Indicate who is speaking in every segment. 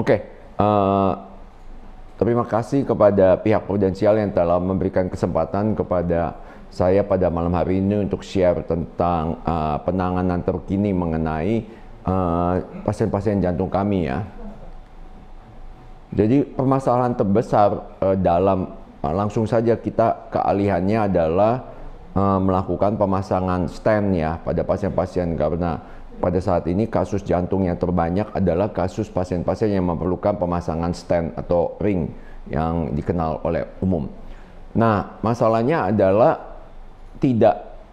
Speaker 1: Oke, terima kasih kepada pihak Prudensial yang telah memberikan kesempatan kepada saya pada malam hari ini untuk share tentang penanganan terkini mengenai pasien-pasien jantung kami ya. Jadi permasalahan terbesar langsung saja kita keahliannya adalah melakukan pemasangan stent ya pada pasien-pasien, karena pada saat ini kasus jantung yang terbanyak adalah kasus pasien-pasien yang memerlukan pemasangan stent atau ring yang dikenal oleh umum. Nah, masalahnya adalah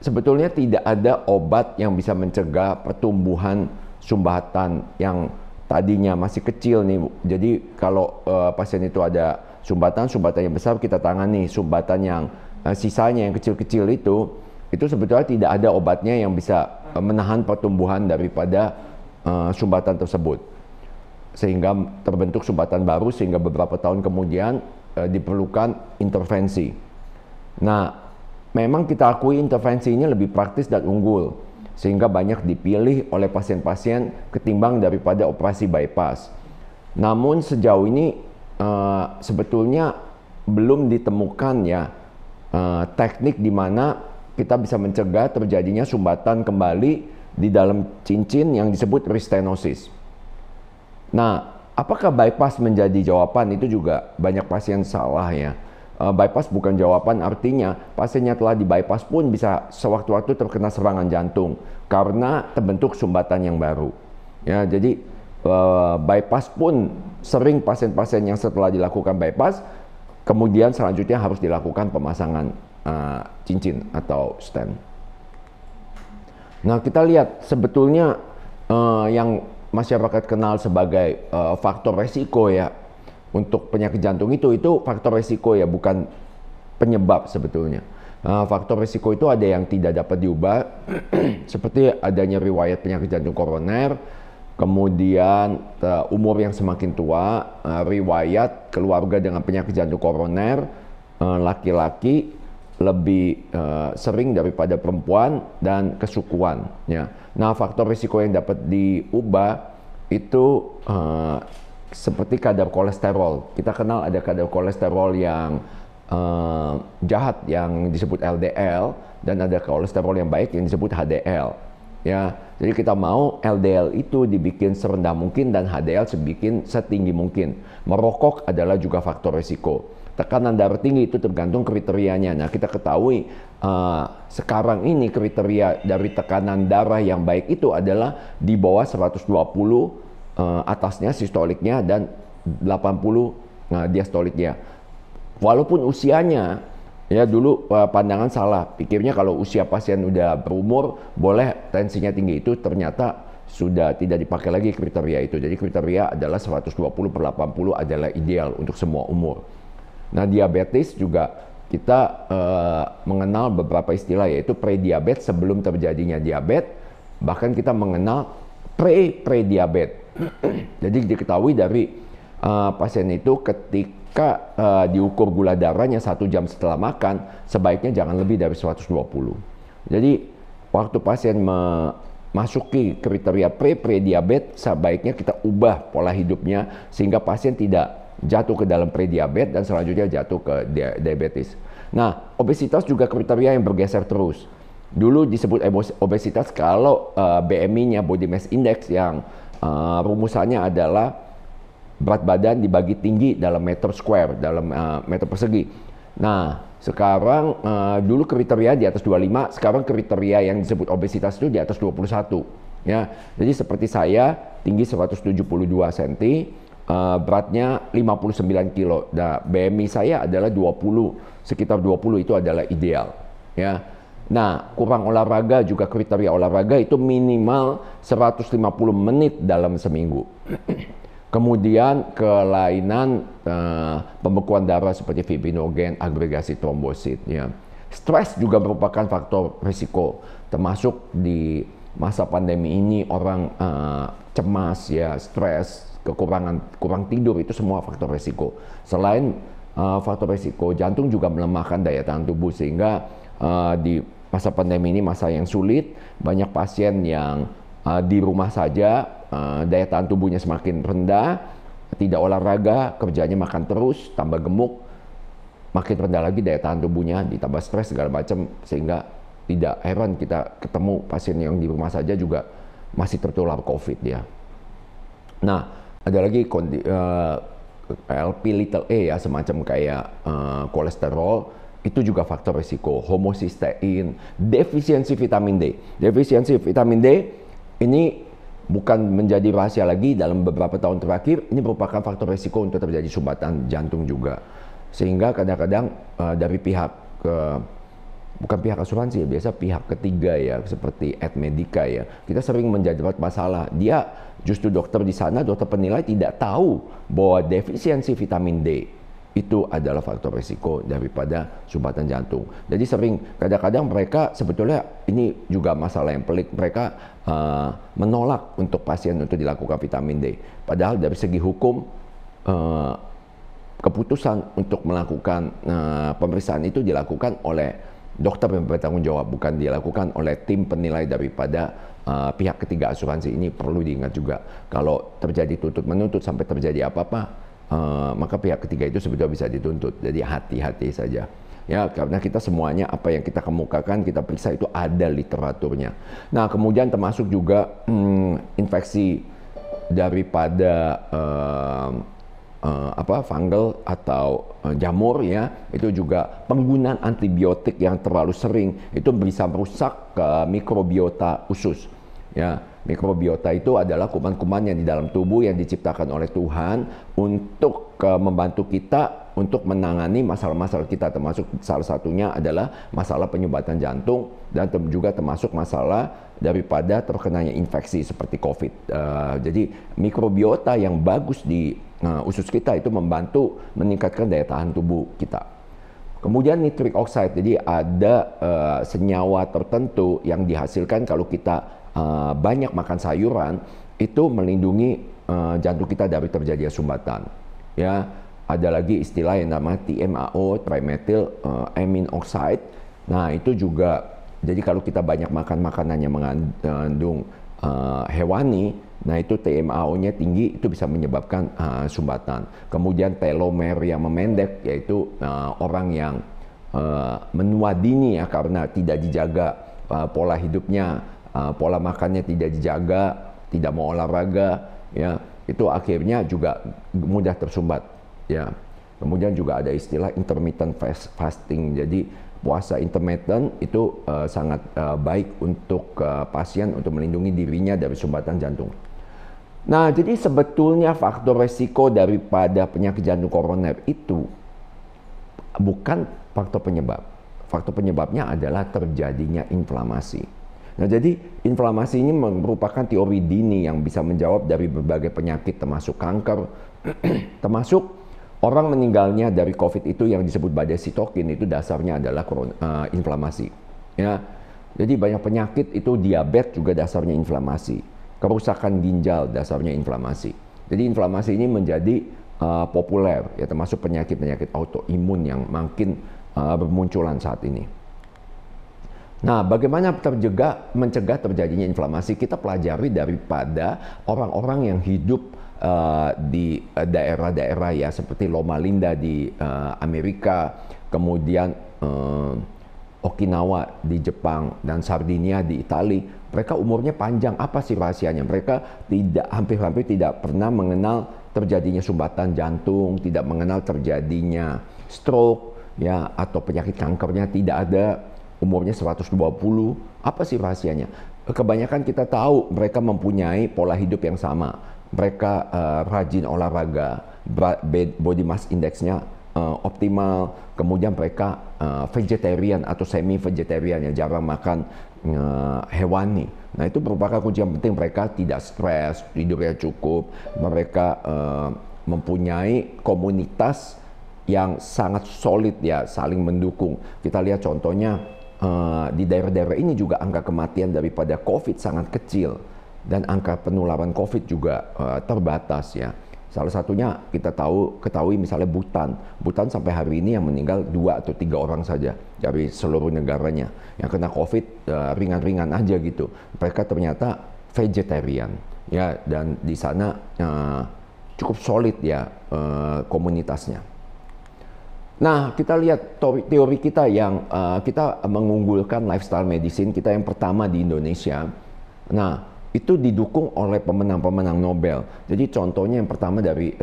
Speaker 1: sebetulnya tidak ada obat yang bisa mencegah pertumbuhan sumbatan yang tadinya masih kecil nih. Jadi kalau pasien itu ada sumbatan yang besar kita tangani, sumbatan yang sisanya yang kecil-kecil itu sebetulnya tidak ada obatnya yang bisa menahan pertumbuhan daripada sumbatan tersebut, sehingga terbentuk sumbatan baru, sehingga beberapa tahun kemudian diperlukan intervensi. Nah, memang kita akui intervensi ini lebih praktis dan unggul, sehingga banyak dipilih oleh pasien-pasien ketimbang daripada operasi bypass. Namun sejauh ini sebetulnya belum ditemukan ya teknik di mana kita bisa mencegah terjadinya sumbatan kembali di dalam cincin yang disebut restenosis. Nah, apakah bypass menjadi jawaban? Itu juga banyak pasien salah ya. Bypass bukan jawaban, artinya pasiennya telah di bypass pun bisa sewaktu-waktu terkena serangan jantung karena terbentuk sumbatan yang baru. Ya, jadi bypass pun sering pasien-pasien yang setelah dilakukan bypass kemudian selanjutnya harus dilakukan pemasangan cincin atau stent. Nah, kita lihat sebetulnya yang masyarakat kenal sebagai faktor resiko ya untuk penyakit jantung itu faktor resiko ya, bukan penyebab sebetulnya. Faktor resiko itu ada yang tidak dapat diubah seperti adanya riwayat penyakit jantung koroner, kemudian umur yang semakin tua, riwayat keluarga dengan penyakit jantung koroner, laki-laki lebih sering daripada perempuan, dan kesukuan ya. Nah, faktor risiko yang dapat diubah itu seperti kadar kolesterol. Kita kenal ada kadar kolesterol yang jahat yang disebut LDL, dan ada kolesterol yang baik yang disebut HDL ya. Jadi kita mau LDL itu dibikin serendah mungkin dan HDL setinggi mungkin. Merokok adalah juga faktor risiko. Tekanan darah tinggi itu tergantung kriterianya. Nah, kita ketahui sekarang ini kriteria dari tekanan darah yang baik itu adalah di bawah 120, atasnya sistoliknya, dan 80 diastoliknya. Walaupun usianya, ya dulu pandangan salah, pikirnya kalau usia pasien udah berumur boleh tensinya tinggi, itu ternyata sudah tidak dipakai lagi kriteria itu. Jadi kriteria adalah 120/80 adalah ideal untuk semua umur. Nah, diabetes juga kita mengenal beberapa istilah, yaitu prediabetes sebelum terjadinya diabetes, bahkan kita mengenal prediabetes. Jadi diketahui dari pasien itu ketika diukur gula darahnya 1 jam setelah makan, sebaiknya jangan lebih dari 120. Jadi waktu pasien memasuki kriteria prediabetes, sebaiknya kita ubah pola hidupnya sehingga pasien tidak jatuh ke dalam prediabetes dan selanjutnya jatuh ke diabetes. Nah, obesitas juga kriteria yang bergeser terus. Dulu disebut obesitas kalau BMI-nya, body mass index, yang rumusannya adalah berat badan dibagi tinggi dalam meter square, dalam meter persegi. Nah, sekarang dulu kriteria di atas 25, sekarang kriteria yang disebut obesitas itu di atas 21. Ya, jadi seperti saya tinggi 172 cm, beratnya 59 kilo. Nah, BMI saya adalah 20, sekitar 20 itu adalah ideal. Ya. Nah, kurang olahraga juga kriteria olahraga itu minimal 150 menit dalam seminggu. Kemudian kelainan pembekuan darah seperti fibrinogen, agregasi trombosit. Ya. Stres juga merupakan faktor risiko, termasuk masa pandemi ini orang cemas ya, stres, kurang tidur, itu semua faktor resiko. Selain faktor resiko, jantung juga melemahkan daya tahan tubuh, sehingga di masa pandemi ini masa yang sulit, banyak pasien yang di rumah saja, daya tahan tubuhnya semakin rendah, tidak olahraga, kerjanya makan terus, tambah gemuk, makin rendah lagi daya tahan tubuhnya, ditambah stres segala macam, sehingga tidak heran kita ketemu pasien yang di rumah saja juga masih tertular COVID ya. Nah, ada lagi LP little a ya, semacam kayak kolesterol, itu juga faktor risiko. Homocysteine, defisiensi vitamin D. Defisiensi vitamin D ini bukan menjadi rahasia lagi, dalam beberapa tahun terakhir ini merupakan faktor risiko untuk terjadi sumbatan jantung juga. Sehingga kadang-kadang dari pihak bukan pihak asuransi ya, biasa pihak ketiga ya, seperti Medika ya, kita sering menjadi masalah. Dia justru dokter di sana, dokter penilai tidak tahu bahwa defisiensi vitamin D itu adalah faktor risiko daripada sumbatan jantung. Jadi sering, kadang-kadang mereka sebetulnya ini juga masalah yang pelik, mereka menolak untuk pasien untuk dilakukan vitamin D. Padahal dari segi hukum keputusan untuk melakukan pemeriksaan itu dilakukan oleh dokter yang bertanggung jawab, bukan dilakukan oleh tim penilai daripada pihak ketiga asuransi. Ini perlu diingat juga. Kalau terjadi tuntut-menuntut sampai terjadi apa-apa, maka pihak ketiga itu sebetulnya bisa dituntut. Jadi hati-hati saja. Ya, karena kita semuanya apa yang kita kemukakan, kita periksa itu ada literaturnya. Nah, kemudian termasuk juga infeksi daripada fungal atau jamur ya, itu juga penggunaan antibiotik yang terlalu sering itu bisa merusak mikrobiota usus ya. Mikrobiota itu adalah kuman-kuman yang di dalam tubuh yang diciptakan oleh Tuhan untuk membantu kita untuk menangani masalah-masalah kita, termasuk salah satunya adalah masalah penyumbatan jantung, dan juga termasuk masalah daripada terkenanya infeksi seperti COVID. Jadi mikrobiota yang bagus di usus kita itu membantu meningkatkan daya tahan tubuh kita. Kemudian nitric oxide, jadi ada senyawa tertentu yang dihasilkan kalau kita banyak makan sayuran, itu melindungi jantung kita dari terjadinya sumbatan. Ya, ada lagi istilah yang namanya TMAO, trimethyl amine oxide. Nah, itu juga, jadi kalau kita banyak makan makanan yang mengandung hewani, nah itu TMAO-nya tinggi, itu bisa menyebabkan sumbatan. Kemudian telomer yang memendek, yaitu orang yang menua dini ya, karena tidak dijaga pola hidupnya, pola makannya tidak dijaga, tidak mau olahraga, ya, itu akhirnya juga mudah tersumbat, ya. Kemudian juga ada istilah intermittent fasting, jadi puasa intermittent itu sangat baik untuk pasien untuk melindungi dirinya dari sumbatan jantung. Nah, jadi sebetulnya faktor resiko daripada penyakit jantung koroner itu bukan faktor penyebab. Faktor penyebabnya adalah terjadinya inflamasi. Nah, jadi inflamasi ini merupakan teori dini yang bisa menjawab dari berbagai penyakit, termasuk kanker, termasuk orang meninggalnya dari COVID itu yang disebut badai sitokin, itu dasarnya adalah inflamasi. Ya, jadi banyak penyakit itu, diabetes juga dasarnya inflamasi, kerusakan ginjal dasarnya inflamasi. Jadi inflamasi ini menjadi populer, ya, termasuk penyakit-penyakit autoimun yang makin bermunculan saat ini. Nah, bagaimana mencegah terjadinya inflamasi? Kita pelajari daripada orang-orang yang hidup di daerah-daerah ya, seperti Loma Linda di Amerika, kemudian Okinawa di Jepang, dan Sardinia di Italia. Mereka umurnya panjang. Apa sih rahasianya? Mereka hampir-hampir tidak pernah mengenal terjadinya sumbatan jantung, tidak mengenal terjadinya stroke ya, atau penyakit kankernya tidak ada. Umurnya 120. Apa sih rahasianya? Kebanyakan kita tahu mereka mempunyai pola hidup yang sama. Mereka rajin olahraga, body mass index-nya optimal, kemudian mereka vegetarian atau semi-vegetarian, yang jarang makan hewani. Nah, itu merupakan kunci yang penting. Mereka tidak stres, tidurnya cukup, mereka mempunyai komunitas yang sangat solid ya, saling mendukung. Kita lihat contohnya di daerah-daerah ini juga angka kematian daripada COVID sangat kecil dan angka penularan COVID juga terbatas ya. Salah satunya kita ketahui misalnya Bhutan sampai hari ini yang meninggal 2 atau 3 orang saja dari seluruh negaranya yang kena COVID ringan-ringan aja gitu. Mereka ternyata vegetarian ya, dan di sana cukup solid ya komunitasnya. Nah, kita lihat teori kita yang kita mengunggulkan lifestyle medicine kita yang pertama di Indonesia. Nah, itu didukung oleh pemenang-pemenang Nobel. Jadi contohnya yang pertama dari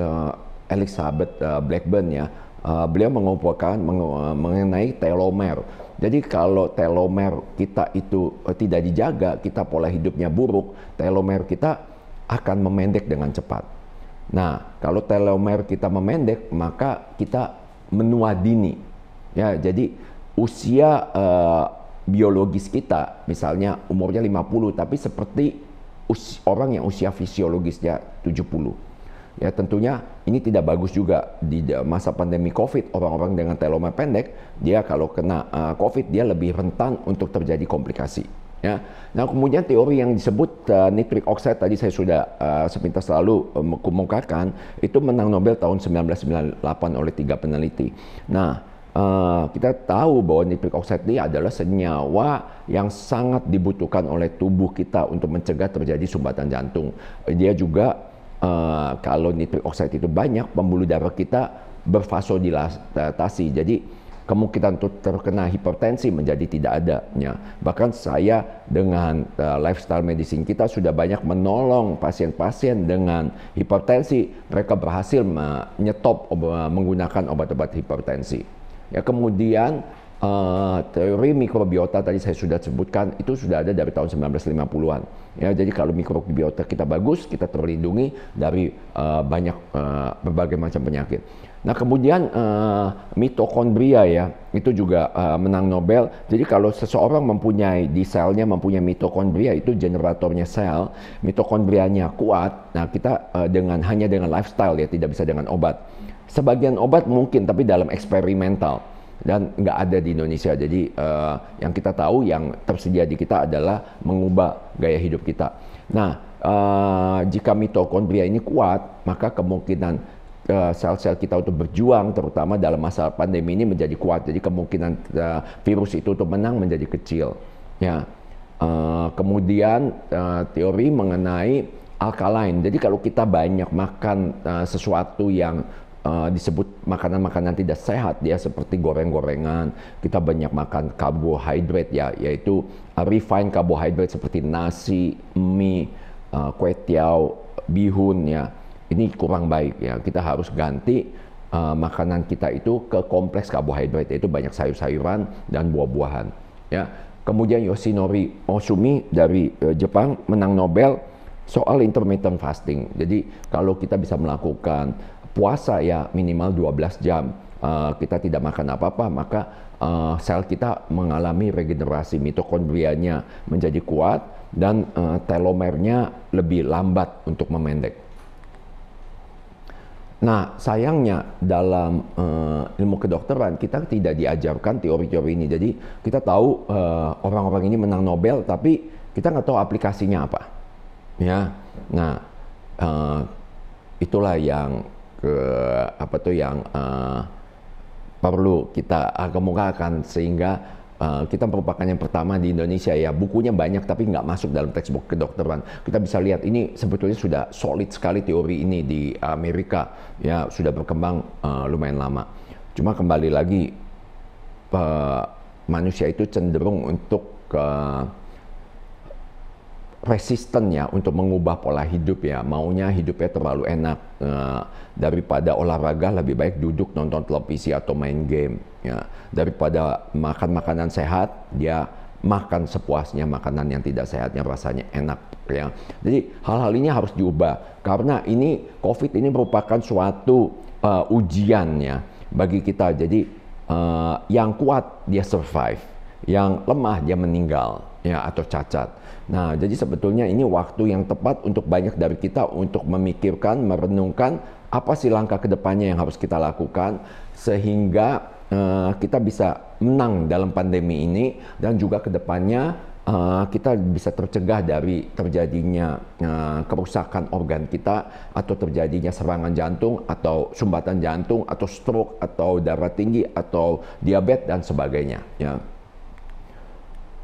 Speaker 1: Elizabeth Blackburn ya. Beliau mengumpulkan mengenai telomer. Jadi kalau telomer kita itu tidak dijaga, kita pola hidupnya buruk, telomer kita akan memendek dengan cepat. Nah, kalau telomer kita memendek, maka kita menua dini. Ya, jadi usia biologis kita misalnya umurnya 50 tapi seperti orang yang usia fisiologisnya 70. Ya, tentunya ini tidak bagus juga di masa pandemi COVID. Orang-orang dengan telomer pendek, dia kalau kena COVID dia lebih rentan untuk terjadi komplikasi. Ya. Nah, kemudian teori yang disebut nitric oxide tadi saya sudah sepintas lalu kemukakan, itu menang Nobel tahun 1998 oleh 3 peneliti. Nah, kita tahu bahwa nitric oxide ini adalah senyawa yang sangat dibutuhkan oleh tubuh kita untuk mencegah terjadi sumbatan jantung. Dia juga kalau nitric oxide itu banyak, pembuluh darah kita bervasodilatasi. Jadi kemungkinan untuk terkena hipertensi menjadi tidak ada. Ya. Bahkan saya dengan lifestyle medicine kita sudah banyak menolong pasien-pasien dengan hipertensi. Mereka berhasil menyetop menggunakan obat-obat hipertensi. Ya, kemudian teori mikrobiota tadi saya sudah sebutkan itu sudah ada dari tahun 1950-an. Ya, jadi kalau mikrobiota kita bagus, kita terlindungi dari berbagai macam penyakit. Nah, kemudian mitokondria ya, itu juga menang Nobel. Jadi kalau seseorang mempunyai di selnya mempunyai mitokondria, itu generatornya sel, mitokondrianya kuat. Nah, kita hanya dengan lifestyle ya, tidak bisa dengan obat. Sebagian obat mungkin, tapi dalam eksperimental dan nggak ada di Indonesia. Jadi yang kita tahu yang tersedia di kita adalah mengubah gaya hidup kita. Nah, jika mitokondria ini kuat, maka kemungkinan sel-sel kita untuk berjuang, terutama dalam masa pandemi ini menjadi kuat. Jadi kemungkinan virus itu untuk menang menjadi kecil. Ya. Kemudian teori mengenai alkaline. Jadi kalau kita banyak makan sesuatu yang disebut makanan-makanan tidak sehat ya, seperti goreng-gorengan, kita banyak makan karbohidrat ya, yaitu refined carbohydrate seperti nasi, mie, kue tiaw, bihun ya, ini kurang baik ya. Kita harus ganti makanan kita itu ke kompleks karbohidrat, yaitu banyak sayur-sayuran dan buah-buahan ya. Kemudian Yoshinori Ohsumi dari Jepang menang Nobel soal intermittent fasting. Jadi kalau kita bisa melakukan puasa ya minimal 12 jam, kita tidak makan apa-apa, maka sel kita mengalami regenerasi, mitokondrianya menjadi kuat dan telomernya lebih lambat untuk memendek. Nah, sayangnya dalam ilmu kedokteran kita tidak diajarkan teori-teori ini. Jadi kita tahu orang-orang ini menang Nobel, tapi kita nggak tahu aplikasinya apa. Ya, nah itulah yang perlu kita kemukakan sehingga kita merupakan yang pertama di Indonesia ya. Bukunya banyak tapi nggak masuk dalam textbook kedokteran. Kita bisa lihat ini sebetulnya sudah solid sekali teori ini di Amerika ya, sudah berkembang lumayan lama. Cuma kembali lagi manusia itu cenderung untuk resisten ya untuk mengubah pola hidup ya, maunya hidupnya terlalu enak, daripada olahraga lebih baik duduk nonton televisi atau main game ya, daripada makan makanan sehat dia makan sepuasnya makanan yang tidak sehatnya rasanya enak ya. Jadi hal-hal ini harus diubah karena ini COVID ini merupakan suatu ujian ya bagi kita. Jadi yang kuat dia survive, yang lemah dia meninggal ya atau cacat. Nah, jadi sebetulnya ini waktu yang tepat untuk banyak dari kita untuk memikirkan, merenungkan apa sih langkah kedepannya yang harus kita lakukan sehingga kita bisa menang dalam pandemi ini, dan juga kedepannya kita bisa tercegah dari terjadinya kerusakan organ kita, atau terjadinya serangan jantung atau sumbatan jantung atau stroke atau darah tinggi atau diabetes dan sebagainya ya.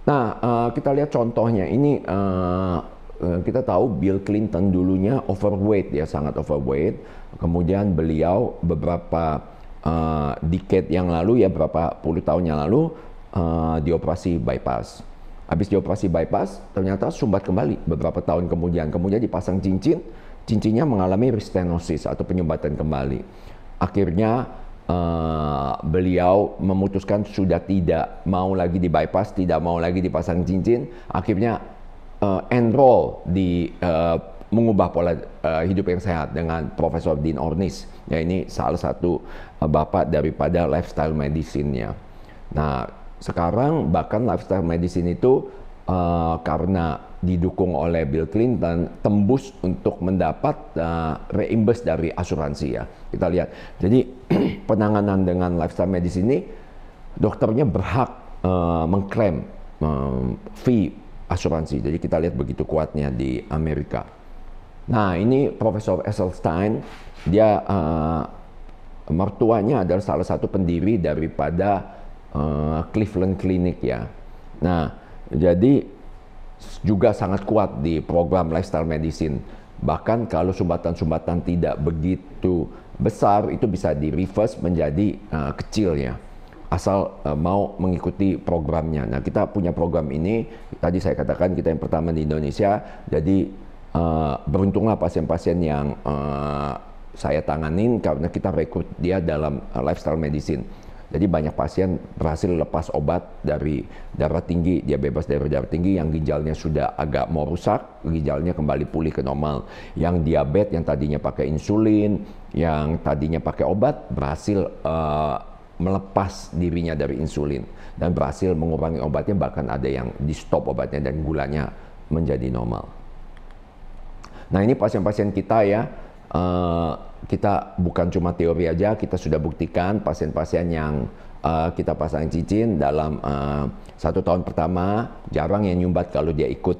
Speaker 1: Nah, kita lihat contohnya ini. Kita tahu Bill Clinton dulunya overweight, dia sangat overweight. Kemudian beliau beberapa decade yang lalu ya, berapa puluh tahun yang lalu dioperasi bypass. Habis dioperasi bypass, ternyata sumbat kembali beberapa tahun kemudian. Kemudian dipasang cincin, cincinnya mengalami restenosis atau penyumbatan kembali. Akhirnya beliau memutuskan sudah tidak mau lagi di bypass, tidak mau lagi dipasang cincin. Akhirnya enroll di mengubah pola hidup yang sehat dengan Profesor Dean Ornish. Ya, ini salah satu bapak daripada lifestyle medicine-nya. Nah, sekarang bahkan lifestyle medicine itu karena didukung oleh Bill Clinton, tembus untuk mendapat reimburse dari asuransi ya. Kita lihat. Jadi penanganan dengan lifestyle medicine ini, dokternya berhak mengklaim fee asuransi. Jadi kita lihat begitu kuatnya di Amerika. Nah, ini Profesor Esselstyn, dia mertuanya adalah salah satu pendiri daripada Cleveland Clinic ya. Nah, jadi juga sangat kuat di program lifestyle medicine. Bahkan kalau sumbatan-sumbatan tidak begitu besar, itu bisa di reverse menjadi kecil ya, asal mau mengikuti programnya. Nah, kita punya program ini, tadi saya katakan kita yang pertama di Indonesia. Jadi beruntunglah pasien-pasien yang saya tanganin karena kita rekrut dia dalam lifestyle medicine. Jadi banyak pasien berhasil lepas obat dari darah tinggi, dia bebas dari darah tinggi, yang ginjalnya sudah agak mau rusak, ginjalnya kembali pulih ke normal. Yang diabetes, yang tadinya pakai insulin, yang tadinya pakai obat, berhasil melepas dirinya dari insulin dan berhasil mengurangi obatnya, bahkan ada yang di stop obatnya dan gulanya menjadi normal. Nah, ini pasien-pasien kita ya, kita bukan cuma teori aja, kita sudah buktikan pasien-pasien yang kita pasang cincin dalam 1 tahun pertama jarang yang nyumbat kalau dia ikut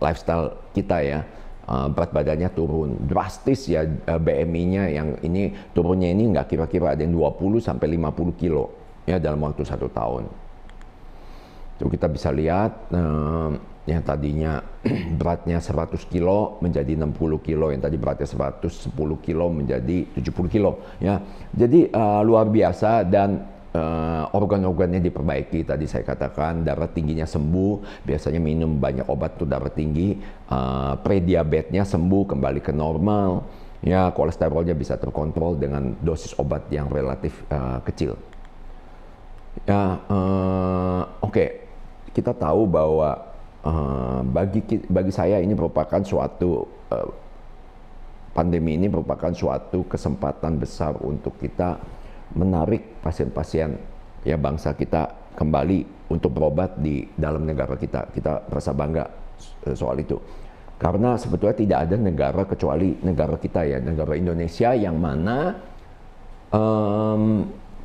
Speaker 1: lifestyle kita ya. Berat badannya turun drastis ya, BMI-nya yang ini turunnya ini nggak kira-kira ada yang 20 sampai 50 kilo ya dalam waktu 1 tahun. Jadi kita bisa lihat yang tadinya beratnya 100 kilo menjadi 60 kilo, yang tadi beratnya 110 kilo menjadi 70 kilo ya. Jadi luar biasa, dan organ-organnya diperbaiki. Tadi saya katakan darah tingginya sembuh, biasanya minum banyak obat tuh darah tinggi, prediabetesnya sembuh kembali ke normal ya, kolesterolnya bisa terkontrol dengan dosis obat yang relatif kecil ya. Oke. Kita tahu bahwa bagi saya ini merupakan suatu pandemi ini merupakan suatu kesempatan besar untuk kita menarik pasien-pasien ya bangsa kita kembali untuk berobat di dalam negara kita. Kita merasa bangga soal itu. Karena sebetulnya tidak ada negara kecuali negara kita ya, negara Indonesia, yang mana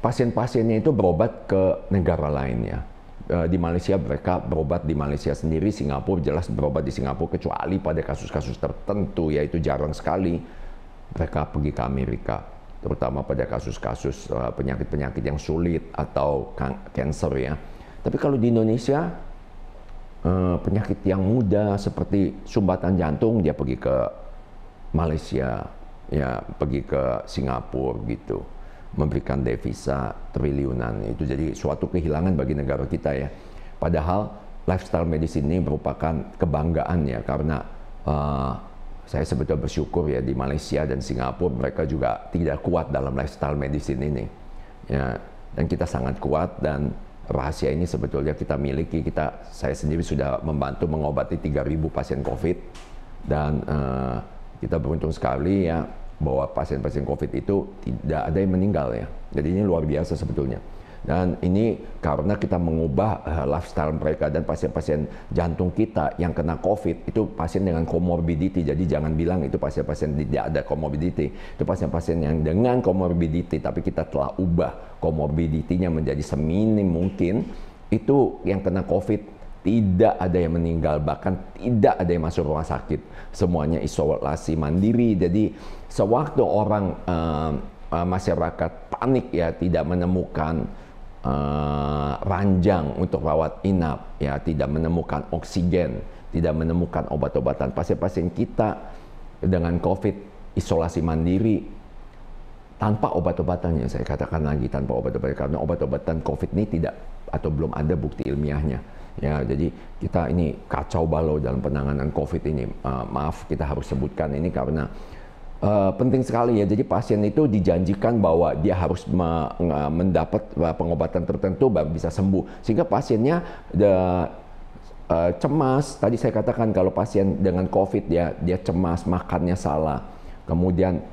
Speaker 1: pasien-pasiennya itu berobat ke negara lain ya. Di Malaysia mereka berobat di Malaysia sendiri, Singapura jelas berobat di Singapura, kecuali pada kasus-kasus tertentu, yaitu jarang sekali mereka pergi ke Amerika, terutama pada kasus-kasus penyakit-penyakit yang sulit atau kanker ya. Tapi kalau di Indonesia penyakit yang mudah seperti sumbatan jantung, dia pergi ke Malaysia ya, pergi ke Singapura gitu, memberikan devisa triliunan. Itu jadi suatu kehilangan bagi negara kita ya. Padahal lifestyle medicine ini merupakan kebanggaan ya, karena saya sebetulnya bersyukur ya di Malaysia dan Singapura mereka juga tidak kuat dalam lifestyle medicine ini ya, dan kita sangat kuat, dan rahasia ini sebetulnya kita miliki. Saya sendiri sudah membantu mengobati 3.000 pasien COVID, dan kita beruntung sekali ya bahwa pasien-pasien COVID itu tidak ada yang meninggal ya. Jadi ini luar biasa sebetulnya. Dan ini karena kita mengubah lifestyle mereka, dan pasien-pasien jantung kita yang kena COVID itu pasien dengan comorbidity. Jadi jangan bilang itu pasien-pasien tidak ada comorbidity. Itu pasien-pasien yang dengan comorbidity, tapi kita telah ubah comorbidity-nya menjadi seminim mungkin. Itu yang kena COVID tidak ada yang meninggal, bahkan tidak ada yang masuk rumah sakit. Semuanya isolasi mandiri. Jadi sewaktu orang masyarakat panik ya, tidak menemukan ranjang untuk rawat inap, ya, tidak menemukan oksigen, tidak menemukan obat-obatan. Pasien-pasien kita dengan COVID isolasi mandiri tanpa obat-obatannya. Saya katakan lagi tanpa obat-obatan, karena obat-obatan COVID ini tidak atau belum ada bukti ilmiahnya. Ya, jadi kita ini kacau balau dalam penanganan COVID ini. Maaf, kita harus sebutkan ini karena penting sekali ya. Jadi pasien itu dijanjikan bahwa dia harus mendapat pengobatan tertentu baru bisa sembuh. Sehingga pasiennya cemas. Tadi saya katakan kalau pasien dengan COVID dia cemas, makannya salah, kemudian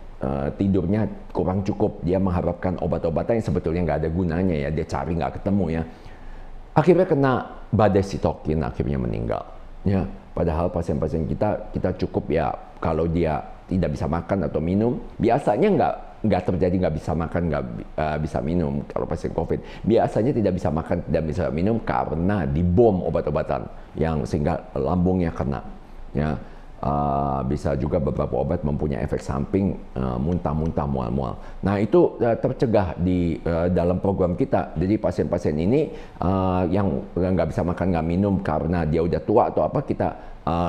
Speaker 1: tidurnya kurang cukup, dia mengharapkan obat-obatan yang sebetulnya nggak ada gunanya ya, dia cari nggak ketemu ya. Akhirnya kena badai sitokin, akhirnya meninggal. Ya, padahal pasien-pasien kita cukup ya, kalau dia tidak bisa makan atau minum, biasanya nggak terjadi nggak bisa makan, nggak bisa minum. Kalau pasien COVID biasanya tidak bisa makan, tidak bisa minum karena dibom obat-obatan yang sehingga lambungnya kena. Ya, bisa juga beberapa obat mempunyai efek samping, muntah-muntah, mual-mual. Nah itu tercegah di dalam program kita. Jadi pasien-pasien ini yang nggak bisa makan, nggak minum karena dia udah tua atau apa, kita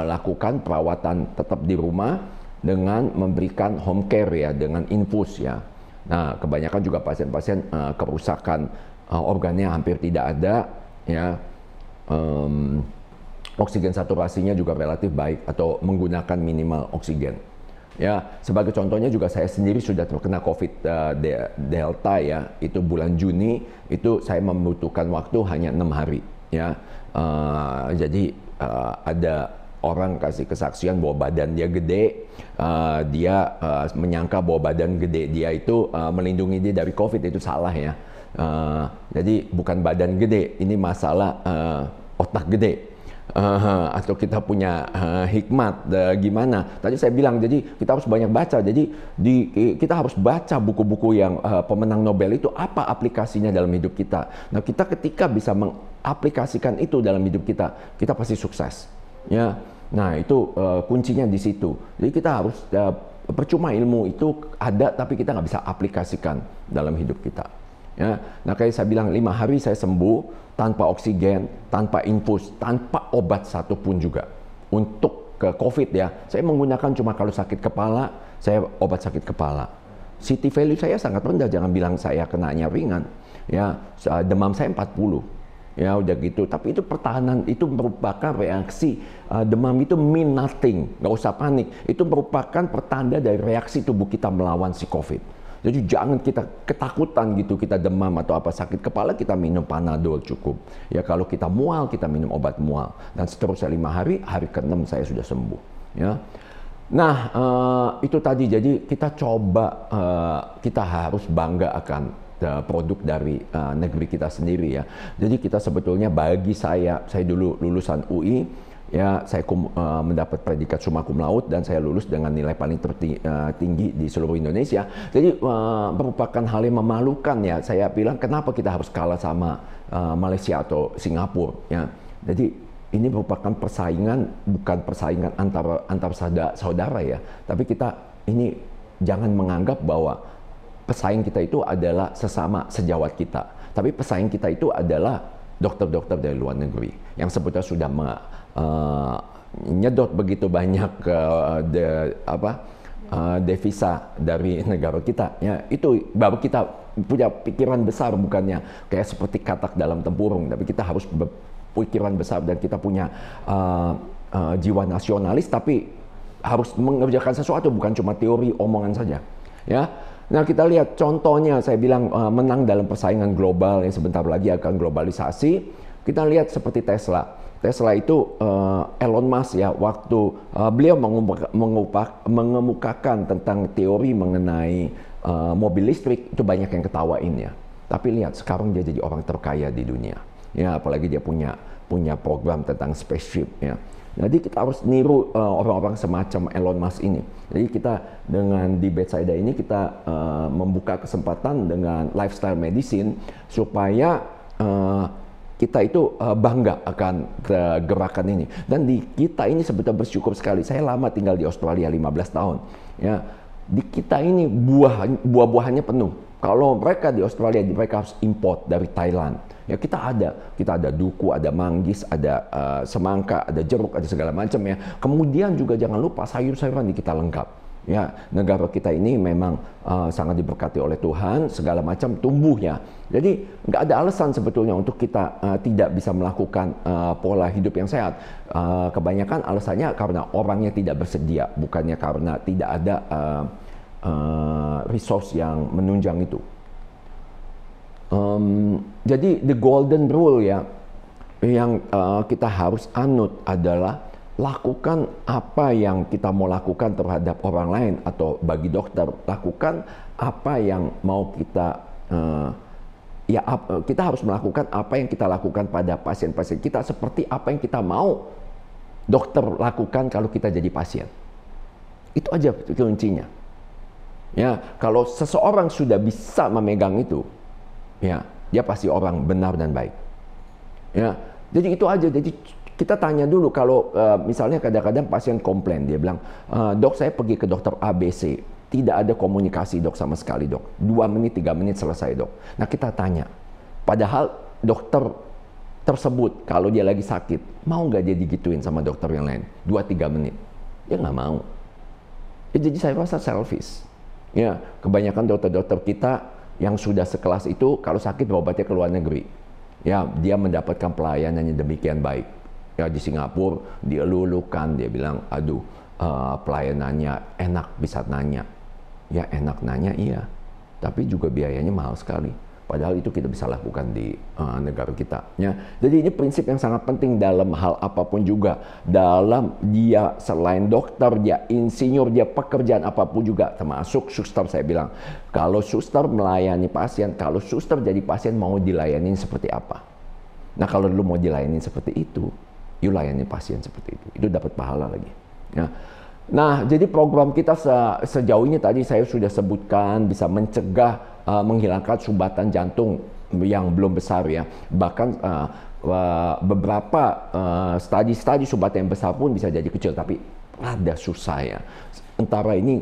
Speaker 1: lakukan perawatan tetap di rumah dengan memberikan home care ya, dengan infus ya. Nah kebanyakan juga pasien-pasien kerusakan organnya hampir tidak ada ya. Oksigen saturasinya juga relatif baik atau menggunakan minimal oksigen. Ya, sebagai contohnya juga saya sendiri sudah terkena COVID Delta ya, itu bulan Juni, itu saya membutuhkan waktu hanya 6 hari ya. Jadi ada orang kasih kesaksian bahwa badan dia gede, dia menyangka bahwa badan gede dia itu melindungi dia dari COVID, itu salah ya. Jadi bukan badan gede, ini masalah otak gede. Atau kita punya hikmat gimana. Tadi saya bilang, jadi kita harus banyak baca. Jadi kita harus baca buku-buku yang pemenang Nobel itu, apa aplikasinya dalam hidup kita. Nah kita ketika bisa mengaplikasikan itu dalam hidup kita, kita pasti sukses. Ya, nah itu kuncinya di situ. Jadi kita harus percuma ilmu itu ada, tapi kita nggak bisa aplikasikan dalam hidup kita. Ya, nah kayak saya bilang 5 hari saya sembuh tanpa oksigen, tanpa infus, tanpa obat satupun juga. Untuk ke COVID ya, saya menggunakan cuma kalau sakit kepala, saya obat sakit kepala. CT value saya sangat rendah, jangan bilang saya kenanya ringan. Ya, demam saya 40. Ya udah gitu, tapi itu pertahanan, itu merupakan reaksi demam itu mean nothing, nggak usah panik. Itu merupakan pertanda dari reaksi tubuh kita melawan si COVID. Jadi jangan kita ketakutan gitu, kita demam atau apa sakit kepala kita minum Panadol cukup. Ya kalau kita mual kita minum obat mual, dan seterusnya 5 hari, hari ke-6 saya sudah sembuh. Ya. Nah itu tadi, jadi kita coba kita harus bangga akan produk dari negeri kita sendiri ya. Jadi kita sebetulnya, bagi saya dulu lulusan UI. Ya, saya mendapat predikat summa cum laude dan saya lulus dengan nilai paling tinggi di seluruh Indonesia. Jadi merupakan hal yang memalukan ya. Saya bilang kenapa kita harus kalah sama Malaysia atau Singapura ya. Jadi ini merupakan persaingan, bukan persaingan antar saudara ya. Tapi kita ini jangan menganggap bahwa pesaing kita itu adalah sesama sejawat kita. Tapi pesaing kita itu adalah dokter-dokter dari luar negeri yang sebetulnya sudah nyedot begitu banyak devisa dari negara kita ya. Itu baru kita punya pikiran besar, bukannya kayak seperti katak dalam tempurung, tapi kita harus berpikiran besar dan kita punya jiwa nasionalis, tapi harus mengerjakan sesuatu, bukan cuma teori omongan saja ya. Nah kita lihat contohnya, saya bilang menang dalam persaingan global yang sebentar lagi akan globalisasi. Kita lihat seperti Tesla. Tesla itu Elon Musk ya, waktu beliau mengemukakan tentang teori mengenai mobil listrik, itu banyak yang ketawain ya. Tapi lihat sekarang dia jadi orang terkaya di dunia. Ya, apalagi dia punya program tentang spaceship ya. Jadi kita harus niru orang-orang semacam Elon Musk ini. Jadi kita dengan di Bethsaida ini kita membuka kesempatan dengan lifestyle medicine supaya kita itu bangga akan gerakan ini. Dan di kita ini sebetulnya bersyukur sekali. Saya lama tinggal di Australia 15 tahun. Ya, di kita ini buah-buahannya penuh. Kalau mereka di Australia, mereka harus import dari Thailand. Ya kita ada duku, ada manggis, ada semangka, ada jeruk, ada segala macam ya. Kemudian juga jangan lupa sayur-sayuran di kita lengkap. Ya negara kita ini memang sangat diberkati oleh Tuhan, segala macam tumbuhnya. Jadi nggak ada alasan sebetulnya untuk kita tidak bisa melakukan pola hidup yang sehat. Kebanyakan alasannya karena orangnya tidak bersedia, bukannya karena tidak ada resource yang menunjang itu. Jadi the golden rule ya yang kita harus anut adalah lakukan apa yang kita mau lakukan terhadap orang lain, atau bagi dokter lakukan apa yang mau kita kita harus melakukan apa yang kita lakukan pada pasien-pasien kita, seperti apa yang kita mau dokter lakukan kalau kita jadi pasien. Itu aja kuncinya. Ya, kalau seseorang sudah bisa memegang itu, ya, dia pasti orang benar dan baik. Ya, jadi itu aja. Jadi kita tanya dulu kalau misalnya kadang-kadang pasien komplain, dia bilang, dok saya pergi ke dokter ABC, tidak ada komunikasi dok sama sekali dok. 2 menit, 3 menit selesai dok. Nah kita tanya, padahal dokter tersebut kalau dia lagi sakit, mau nggak dia digituin sama dokter yang lain? 2-3 menit. Dia nggak mau. Ya, jadi saya rasa selfish. Ya, kebanyakan dokter-dokter kita yang sudah sekelas itu kalau sakit berobatnya ke luar negeri. Ya, dia mendapatkan pelayanannya demikian baik. Ya, di Singapura dia lulukan, dia bilang, aduh, pelayanannya enak, bisa nanya. Ya, enak nanya iya, tapi juga biayanya mahal sekali. Padahal itu kita bisa lakukan di negara kita. Ya. Jadi ini prinsip yang sangat penting dalam hal apapun juga. Dalam dia selain dokter, dia insinyur, dia pekerjaan apapun juga. Termasuk suster saya bilang. Kalau suster melayani pasien, kalau suster jadi pasien mau dilayani seperti apa? Nah kalau lu mau dilayani seperti itu, you layani pasien seperti itu. Itu dapat pahala lagi. Ya. Nah, jadi program kita sejauh ini tadi saya sudah sebutkan bisa mencegah menghilangkan sumbatan jantung yang belum besar ya. Bahkan beberapa studi sumbatan yang besar pun bisa jadi kecil, tapi rada susah ya. Sementara ini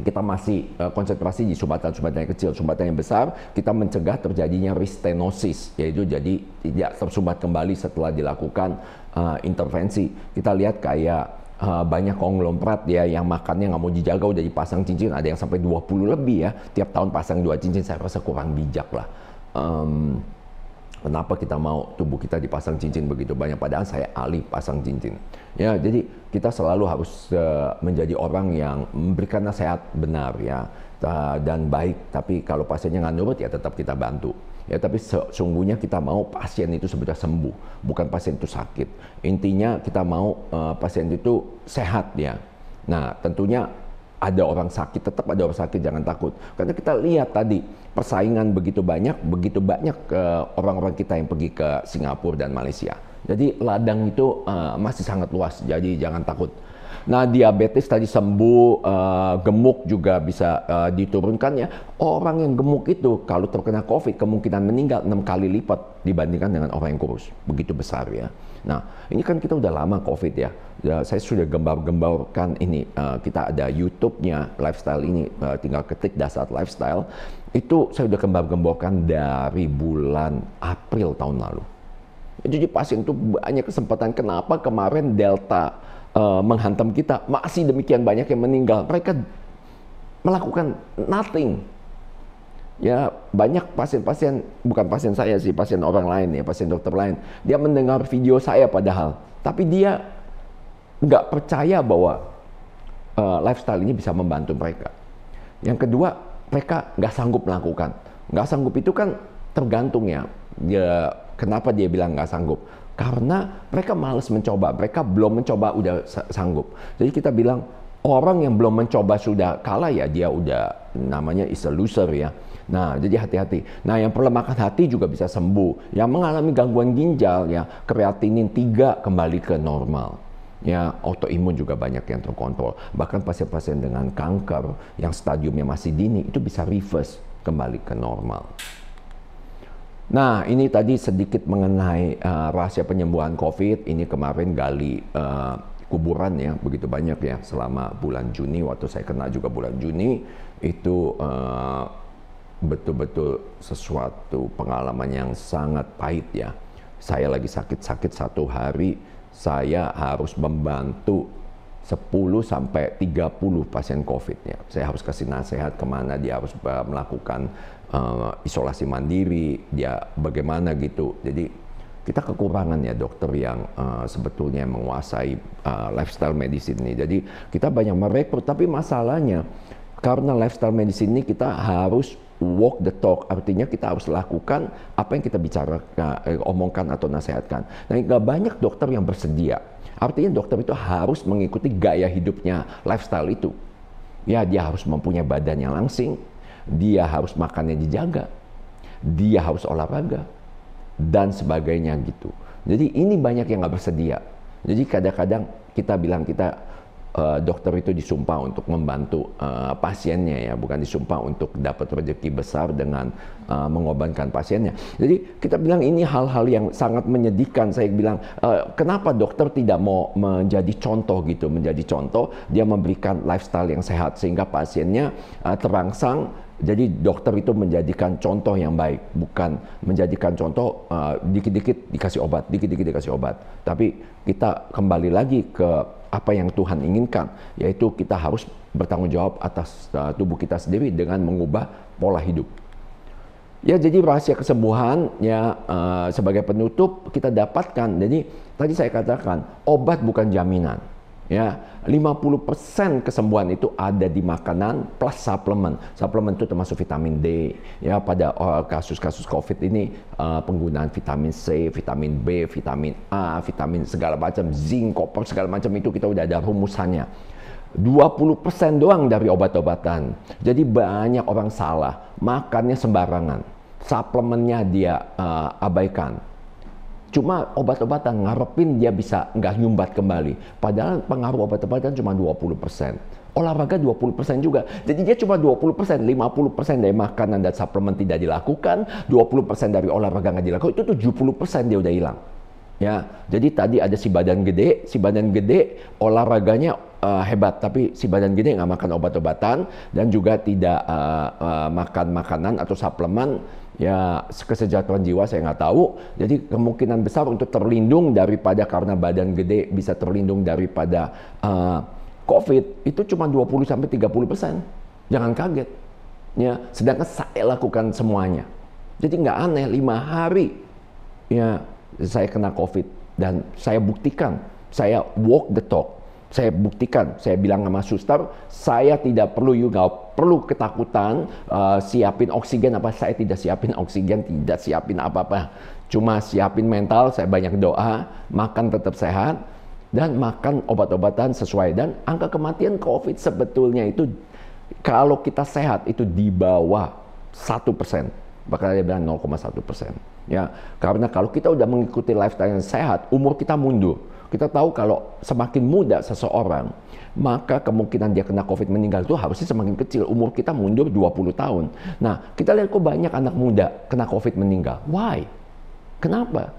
Speaker 1: kita masih konsentrasi di sumbatan-sumbatan yang kecil. Sumbatan yang besar kita mencegah terjadinya restenosis, yaitu jadi tidak tersumbat kembali setelah dilakukan intervensi. Kita lihat kayak banyak konglomerat ya yang makannya nggak mau dijaga udah dipasang cincin, ada yang sampai 20 lebih ya, tiap tahun pasang 2 cincin. Saya rasa kurang bijak lah. Kenapa kita mau tubuh kita dipasang cincin begitu banyak, padahal saya ahli pasang cincin. Ya, jadi kita selalu harus menjadi orang yang memberikan nasihat benar ya dan baik. Tapi kalau pasiennya nggak nurut ya tetap kita bantu. Ya, tapi sesungguhnya kita mau pasien itu sebenarnya sembuh, bukan pasien itu sakit. Intinya kita mau pasien itu sehat ya. Nah, tentunya ada orang sakit, tetap ada orang sakit, jangan takut. Karena kita lihat tadi persaingan begitu banyak orang-orang kita yang pergi ke Singapura dan Malaysia. Jadi ladang itu masih sangat luas, jadi jangan takut. Nah, diabetes tadi sembuh, gemuk juga bisa diturunkan ya. Orang yang gemuk itu kalau terkena COVID kemungkinan meninggal 6 kali lipat dibandingkan dengan orang yang kurus. Begitu besar ya. Nah, ini kan kita udah lama COVID ya. Saya sudah gembar-gembarkan ini. Kita ada YouTube-nya lifestyle ini, tinggal ketik Dasar Lifestyle. Itu saya udah gembar-gemborkan dari bulan April tahun lalu. Jadi pasien itu banyak kesempatan. Kenapa kemarin Delta menghantam kita, masih demikian banyak yang meninggal. Mereka melakukan nothing. Ya, banyak pasien-pasien, bukan pasien saya sih, pasien orang lain ya, pasien dokter lain. Dia mendengar video saya padahal, tapi dia nggak percaya bahwa lifestyle ini bisa membantu mereka. Yang kedua, mereka nggak sanggup melakukan. Nggak sanggup itu kan tergantung ya. Kenapa dia bilang nggak sanggup? Karena mereka malas mencoba, mereka belum mencoba udah sanggup. Jadi kita bilang orang yang belum mencoba sudah kalah ya dia udah namanya is a loser ya. Nah, jadi hati-hati. Nah, yang pelemakan hati juga bisa sembuh. Yang mengalami gangguan ginjal, ya kreatinin 3 kembali ke normal. Ya, autoimun juga banyak yang terkontrol. Bahkan pasien-pasien dengan kanker yang stadiumnya masih dini itu bisa reverse kembali ke normal. Nah, ini tadi sedikit mengenai rahasia penyembuhan COVID. Ini kemarin gali kuburan ya, begitu banyak ya selama bulan Juni. Waktu saya kena juga bulan Juni, itu betul-betul sesuatu pengalaman yang sangat pahit ya. Saya lagi sakit-sakit 1 hari, saya harus membantu 10 sampai 30 pasien COVID ya. Saya harus kasih nasihat kemana dia harus melakukan isolasi mandiri, dia bagaimana gitu. Jadi kita kekurangan ya dokter yang sebetulnya menguasai lifestyle medicine ini. Jadi kita banyak merekrut, tapi masalahnya karena lifestyle medicine ini kita harus walk the talk, artinya kita harus lakukan apa yang kita omongkan atau nasihatkan. Nah, nggak banyak dokter yang bersedia. Artinya dokter itu harus mengikuti gaya hidupnya, lifestyle itu. Ya, dia harus mempunyai badan yang langsing, dia harus makannya dijaga, dia harus olahraga, dan sebagainya gitu. Jadi ini banyak yang nggak bersedia. Jadi kadang-kadang kita bilang dokter itu disumpah untuk membantu pasiennya ya, bukan disumpah untuk dapat rezeki besar dengan mengorbankan pasiennya. Jadi kita bilang ini hal-hal yang sangat menyedihkan. Saya bilang kenapa dokter tidak mau menjadi contoh gitu, menjadi contoh, dia memberikan lifestyle yang sehat sehingga pasiennya terangsang. Jadi dokter itu menjadikan contoh yang baik, bukan menjadikan contoh dikit-dikit dikasih obat, dikit-dikit dikasih obat. Tapi kita kembali lagi ke apa yang Tuhan inginkan, yaitu kita harus bertanggung jawab atas tubuh kita sendiri dengan mengubah pola hidup. Ya, jadi rahasia kesembuhan ya sebagai penutup kita dapatkan. Jadi tadi saya katakan obat bukan jaminan. Ya, 50% kesembuhan itu ada di makanan plus suplemen. Suplemen itu termasuk vitamin D. Ya, pada kasus-kasus COVID ini penggunaan vitamin C, vitamin B, vitamin A, vitamin segala macam, zinc, koper segala macam itu kita udah ada rumusannya. 20% doang dari obat-obatan. Jadi banyak orang salah, makannya sembarangan. Suplemennya dia abaikan. Cuma obat-obatan ngarepin dia bisa nggak nyumbat kembali. Padahal pengaruh obat-obatan cuma 20%. Olahraga 20% juga. Jadi dia cuma 20%, 50% dari makanan dan suplemen tidak dilakukan, 20% dari olahraga nggak dilakukan, itu 70% dia udah hilang. Ya, jadi tadi ada si badan gede olahraganya hebat, tapi si badan gede nggak makan obat-obatan dan juga tidak makan makanan atau suplemen. Ya, kesejahteraan jiwa saya nggak tahu. Jadi kemungkinan besar untuk terlindung daripada karena badan gede bisa terlindung daripada COVID itu cuma 20-30%. Jangan kaget. Ya, sedangkan saya lakukan semuanya. Jadi nggak aneh 5 hari ya saya kena COVID dan saya buktikan, saya walk the talk. Saya buktikan, saya bilang sama suster, saya tidak perlu ketakutan siapin oksigen apa, saya tidak siapin oksigen, tidak siapin apa-apa. Cuma siapin mental, saya banyak doa, makan tetap sehat, dan makan obat-obatan sesuai. Dan angka kematian COVID sebetulnya itu, kalau kita sehat itu di bawah 1%. Bahkan dia bilang 0,1%. Ya, karena kalau kita udah mengikuti lifestyle yang sehat, umur kita mundur. Kita tahu kalau semakin muda seseorang, maka kemungkinan dia kena COVID meninggal itu harusnya semakin kecil. Umur kita mundur 20 tahun. Nah, kita lihat kok banyak anak muda kena COVID meninggal. Why? Kenapa?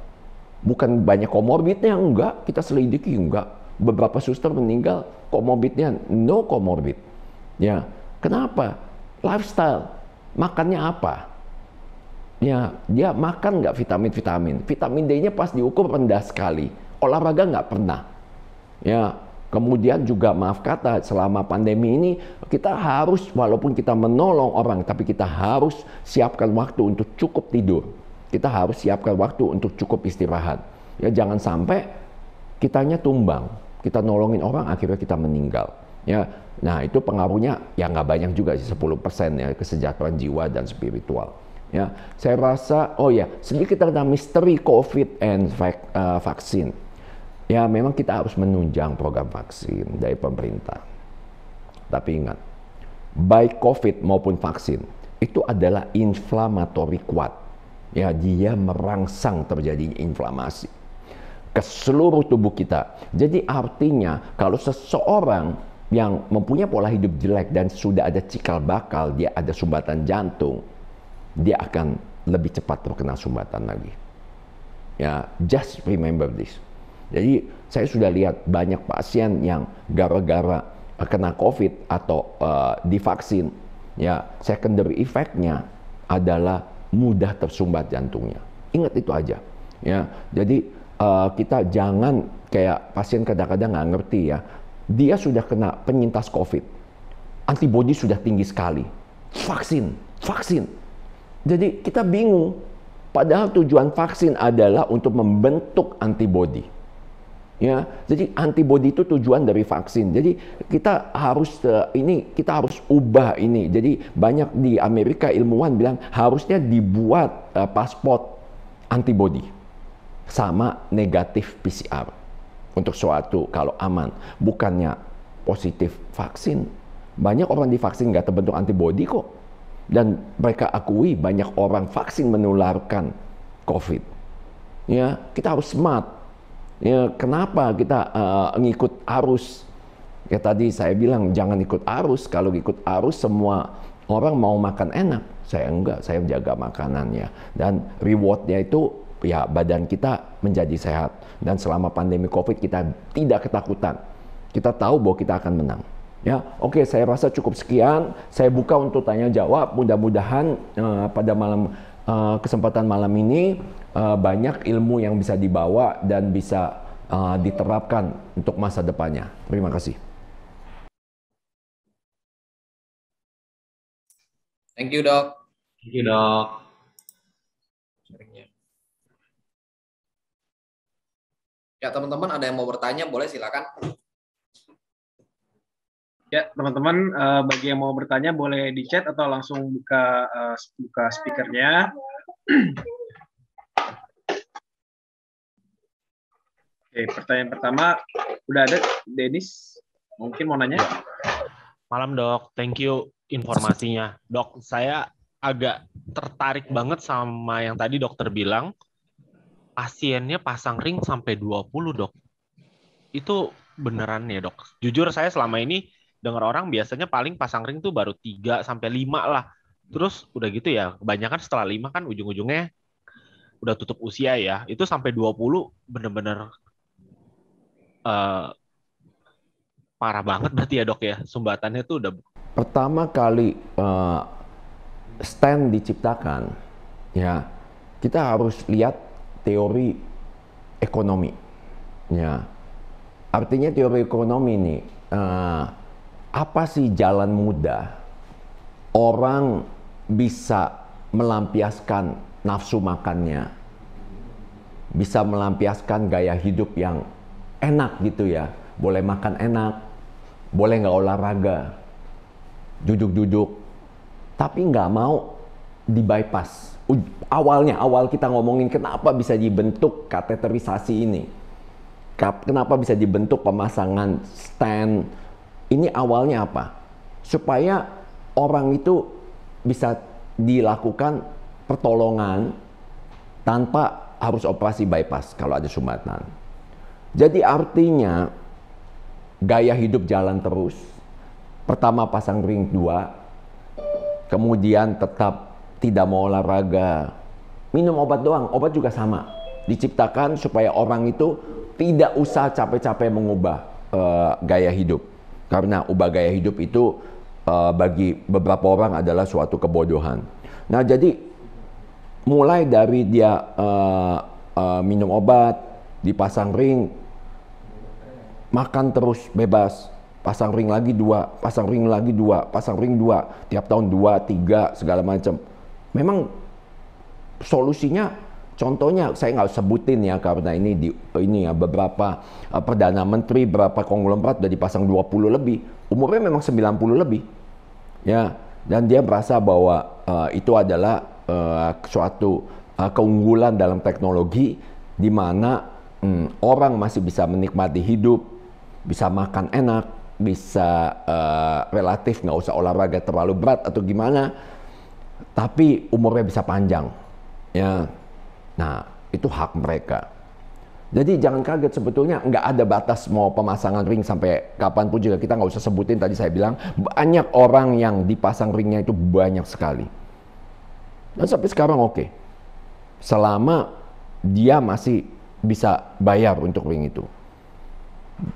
Speaker 1: Bukan banyak komorbidnya, enggak. Kita selidiki, enggak. Beberapa suster meninggal, komorbidnya no komorbid. Ya, kenapa? Lifestyle. Makannya apa? Ya, dia makan nggak vitamin-vitamin. Vitamin D-nya pas diukur rendah sekali. Olahraga nggak pernah. Ya, kemudian juga maaf kata selama pandemi ini kita harus, walaupun kita menolong orang, tapi kita harus siapkan waktu untuk cukup tidur. Kita harus siapkan waktu untuk cukup istirahat. Ya, jangan sampai kitanya tumbang. Kita nolongin orang akhirnya kita meninggal. Ya, nah itu pengaruhnya ya nggak banyak juga sih, 10% ya, kesejahteraan jiwa dan spiritual. Ya, saya rasa, oh ya, sedikit tentang misteri COVID and vaksin. Ya, memang kita harus menunjang program vaksin dari pemerintah. Tapi ingat, baik COVID maupun vaksin, itu adalah inflamatori kuat. Ya, dia merangsang terjadinya inflamasi ke seluruh tubuh kita. Jadi artinya kalau seseorang yang mempunyai pola hidup jelek dan sudah ada cikal bakal, dia ada sumbatan jantung, dia akan lebih cepat terkena sumbatan lagi. Ya, just remember this. Jadi saya sudah lihat banyak pasien yang gara-gara kena COVID atau divaksin, ya secondary effect-nya adalah mudah tersumbat jantungnya. Ingat itu aja. Ya, jadi kita jangan kayak pasien kadang-kadang nggak ngerti ya. Dia sudah kena penyintas COVID, antibodi sudah tinggi sekali, vaksin. Jadi kita bingung. Padahal tujuan vaksin adalah untuk membentuk antibodi. Ya, jadi antibodi itu tujuan dari vaksin. Jadi kita harus kita harus ubah ini. Jadi banyak di Amerika ilmuwan bilang harusnya dibuat paspor antibodi sama negatif PCR untuk suatu kalau aman, bukannya positif vaksin. Banyak orang divaksin nggak terbentuk antibodi kok, dan mereka akui banyak orang vaksin menularkan COVID. Ya, kita harus smart. Ya, kenapa kita ngikut arus? Ya tadi saya bilang jangan ikut arus. Kalau ikut arus semua orang mau makan enak. Saya enggak, saya jaga makanannya. Dan rewardnya itu ya badan kita menjadi sehat. Dan selama pandemi COVID kita tidak ketakutan. Kita tahu bahwa kita akan menang. Ya, oke, saya rasa cukup sekian. Saya buka untuk tanya jawab. Mudah-mudahan pada kesempatan malam ini banyak ilmu yang bisa dibawa dan bisa diterapkan untuk masa depannya. Terima kasih.
Speaker 2: Thank you, Dok.
Speaker 3: Thank you, Dok.
Speaker 2: Ya, teman-teman ada yang mau bertanya, boleh silakan.
Speaker 3: Ya, teman-teman, bagi yang mau bertanya boleh di chat atau langsung buka speakernya. Oke, pertanyaan pertama udah ada, Denis, mungkin mau nanya.
Speaker 4: Ya. Malam Dok, thank you informasinya. Dok, saya agak tertarik banget sama yang tadi dokter bilang, pasiennya pasang ring sampai 20 Dok. Itu beneran ya Dok? Jujur saya selama ini dengar orang biasanya paling pasang ring tuh baru 3 sampai 5 lah. Terus udah gitu ya, kebanyakan setelah 5 kan ujung-ujungnya udah tutup usia ya. Itu sampai 20 bener-bener parah banget berarti ya Dok ya, sumbatannya tuh udah.
Speaker 1: Pertama kali stent diciptakan, ya kita harus lihat teori ekonomi. Ya, artinya teori ekonomi ini apa sih jalan mudah orang bisa melampiaskan nafsu makannya, bisa melampiaskan gaya hidup yang enak gitu ya. Boleh makan enak, boleh nggak olahraga, duduk-duduk, tapi nggak mau di bypass. Awal kita ngomongin kenapa bisa dibentuk kateterisasi ini, kenapa bisa dibentuk pemasangan stent. Ini awalnya apa? Supaya orang itu bisa dilakukan pertolongan tanpa harus operasi bypass kalau ada sumbatan. Jadi artinya gaya hidup jalan terus. Pertama pasang ring 2, kemudian tetap tidak mau olahraga, minum obat doang. Obat juga sama, diciptakan supaya orang itu tidak usah capek-capek mengubah gaya hidup. Karena ubah gaya hidup itu bagi beberapa orang adalah suatu kebodohan. Nah, jadi mulai dari dia minum obat, dipasang ring, makan terus bebas, pasang ring lagi 2, pasang ring lagi 2, pasang ring 2, tiap tahun 2, 3, segala macam. Memang solusinya, contohnya saya nggak sebutin ya karena ini ya beberapa perdana menteri, berapa konglomerat udah dipasang 20 lebih, umurnya memang 90 lebih, ya, dan dia merasa bahwa itu adalah suatu keunggulan dalam teknologi di mana orang masih bisa menikmati hidup, bisa makan enak, bisa relatif nggak usah olahraga terlalu berat atau gimana. tapi umurnya bisa panjang. Ya, nah itu hak mereka. Jadi jangan kaget, sebetulnya nggak ada batas mau pemasangan ring sampai kapanpun juga. Kita nggak usah sebutin, tadi saya bilang banyak orang yang dipasang ringnya itu banyak sekali. Dan sampai sekarang oke. Selama dia masih bisa bayar untuk ring itu.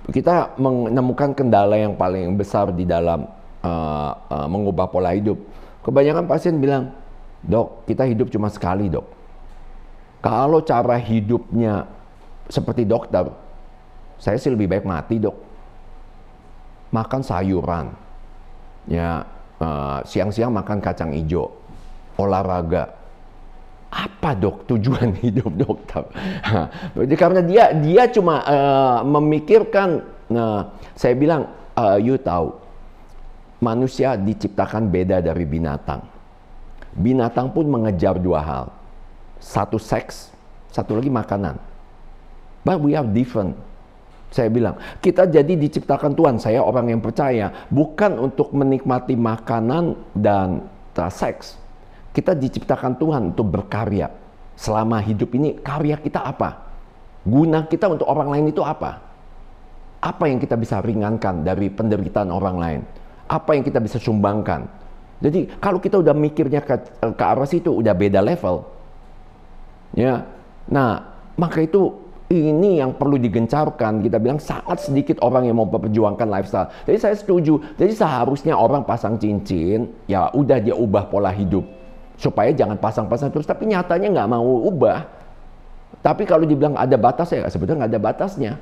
Speaker 1: Kita menemukan kendala yang paling besar di dalam mengubah pola hidup. Kebanyakan pasien bilang, "Dok, kita hidup cuma sekali, Dok. Kalau cara hidupnya seperti dokter, saya sih lebih baik mati, Dok. Makan sayuran, ya, siang-siang makan kacang hijau, olahraga." Apa, Dok, tujuan hidup dokter? Jadi karena dia cuma memikirkan, saya bilang, you tahu, manusia diciptakan beda dari binatang. Binatang pun mengejar dua hal. Satu seks, satu lagi makanan. But we are different. Saya bilang, kita jadi diciptakan Tuhan, saya orang yang percaya, bukan untuk menikmati makanan dan seks. Kita diciptakan Tuhan untuk berkarya. Selama hidup ini, karya kita apa? Guna kita untuk orang lain itu apa? Apa yang kita bisa ringankan dari penderitaan orang lain? Apa yang kita bisa sumbangkan? Jadi kalau kita udah mikirnya ke arah situ, udah beda level. Ya, nah maka itu ini yang perlu digencarkan. Kita bilang sangat sedikit orang yang mau memperjuangkan lifestyle. Jadi saya setuju. Jadi seharusnya orang pasang cincin, ya udah dia ubah pola hidup. Supaya jangan pasang-pasang terus, tapi nyatanya nggak mau ubah. Tapi kalau dibilang ada batas, ya sebetulnya nggak ada batasnya.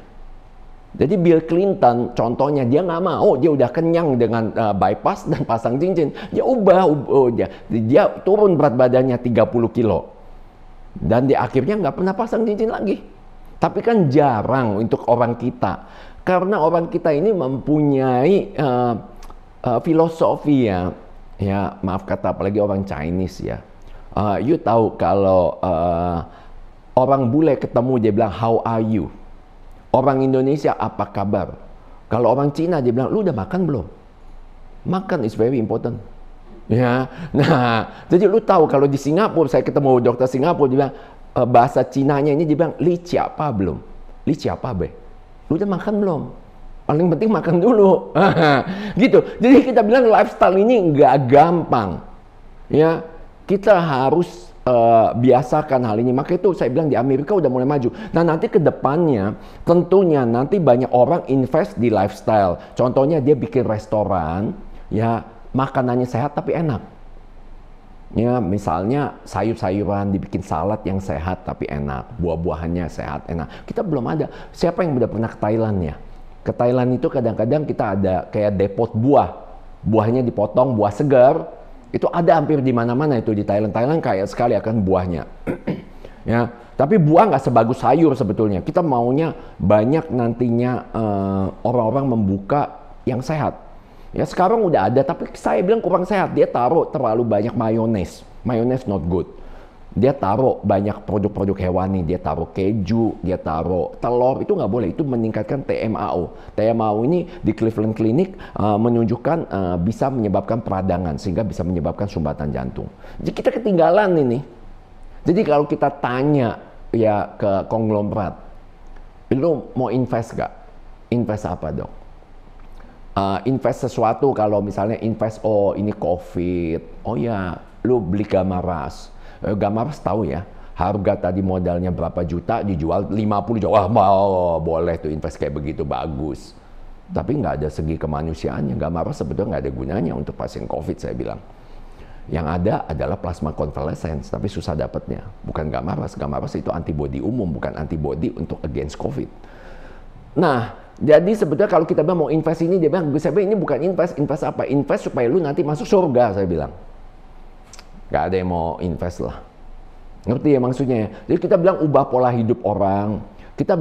Speaker 1: Jadi Bill Clinton contohnya, dia nggak mau, dia udah kenyang dengan bypass dan pasang cincin. Dia dia turun berat badannya 30 kilo. Dan di akhirnya nggak pernah pasang cincin lagi. Tapi kan jarang untuk orang kita. Karena orang kita ini mempunyai filosofi ya maaf kata, apalagi orang Chinese ya. You tahu kalau orang bule ketemu dia bilang how are you? Orang Indonesia apa kabar? Kalau orang Cina dia bilang lu udah makan belum? Makan is very important. Ya, nah jadi lu tahu kalau di Singapura, saya ketemu dokter Singapura dia bilang bahasa Cinanya ini dia bilang li siapa belum? Li siapa be? Lu udah makan belum? Paling penting makan dulu. Gitu. Jadi kita bilang lifestyle ini nggak gampang. Ya, kita harus biasakan hal ini. Maka itu saya bilang di Amerika udah mulai maju. Nah nanti ke depannya tentunya nanti banyak orang invest di lifestyle. Contohnya dia bikin restoran, ya makanannya sehat tapi enak. Ya misalnya sayur-sayuran, dibikin salad yang sehat tapi enak, buah-buahannya sehat enak. Kita belum ada. Siapa yang udah pernah ke Thailand ya? Ke Thailand itu kadang-kadang kita ada kayak depot buah. Buahnya dipotong, buah segar. Itu ada hampir di mana-mana itu di Thailand. Thailand kaya sekali akan buahnya. Ya, tapi buah nggak sebagus sayur sebetulnya. Kita maunya banyak nantinya orang-orang membuka yang sehat. Ya sekarang udah ada, tapi saya bilang kurang sehat. Dia taruh terlalu banyak mayones. Mayones not good. Dia taruh banyak produk-produk hewani, dia taruh keju, dia taruh telur, itu nggak boleh, itu meningkatkan TMAO. TMAO ini di Cleveland Clinic menunjukkan bisa menyebabkan peradangan, sehingga bisa menyebabkan sumbatan jantung. Jadi kita ketinggalan ini. Jadi kalau kita tanya ya ke konglomerat, lu mau invest nggak? Invest apa dong? Invest sesuatu, kalau misalnya invest, oh ini COVID, oh ya lu beli Gamaras. Gamaras tahu ya, harga tadi modalnya berapa juta, dijual 50 juta. Wah, mau boleh tuh invest kayak begitu, bagus. Tapi nggak ada segi kemanusiaannya. Gamaras sebetulnya nggak ada gunanya untuk pasien COVID, saya bilang. Yang ada adalah plasma convalescence, tapi susah dapatnya. Bukan Gamaras. Gamaras itu antibodi umum, bukan antibodi untuk against COVID. Nah, jadi sebetulnya kalau kita bilang mau invest ini, dia bilang, saya bilang ini bukan invest. Invest apa? Invest supaya lu nanti masuk surga, saya bilang. Gak ada yang mau invest lah. Ngerti ya maksudnya? Jadi kita bilang ubah pola hidup orang. Kita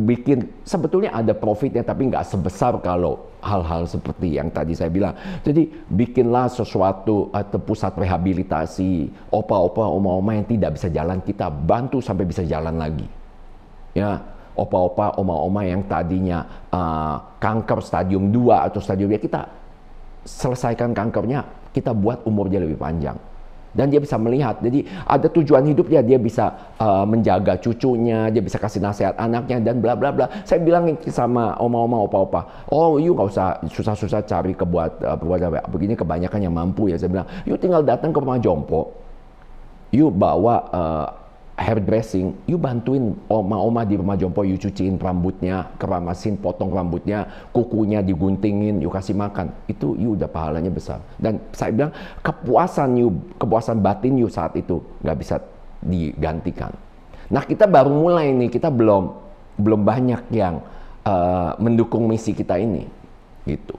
Speaker 1: bikin, sebetulnya ada profitnya tapi nggak sebesar kalau hal-hal seperti yang tadi saya bilang. Jadi bikinlah sesuatu atau pusat rehabilitasi. Opa-opa, oma-oma yang tidak bisa jalan, kita bantu sampai bisa jalan lagi. Ya, opa-opa, oma-oma yang tadinya kanker stadium 2 atau stadium 3, kita selesaikan kankernya, kita buat umurnya lebih panjang. Dan dia bisa melihat, jadi ada tujuan hidup dia bisa menjaga cucunya, dia bisa kasih nasihat anaknya dan bla bla bla. Saya bilang sama oma-oma, opa-opa, oh you nggak usah susah-susah cari buat begini, kebanyakan yang mampu ya. Saya bilang, you tinggal datang ke rumah jompo, you bawa hairdressing, you bantuin oma-oma di rumah jompo, you cuciin rambutnya, keramasin, potong rambutnya, kukunya diguntingin, you kasih makan. Itu you udah pahalanya besar. Dan saya bilang kepuasan batin you saat itu nggak bisa digantikan. Nah kita baru mulai nih, kita belum banyak yang mendukung misi kita ini, gitu.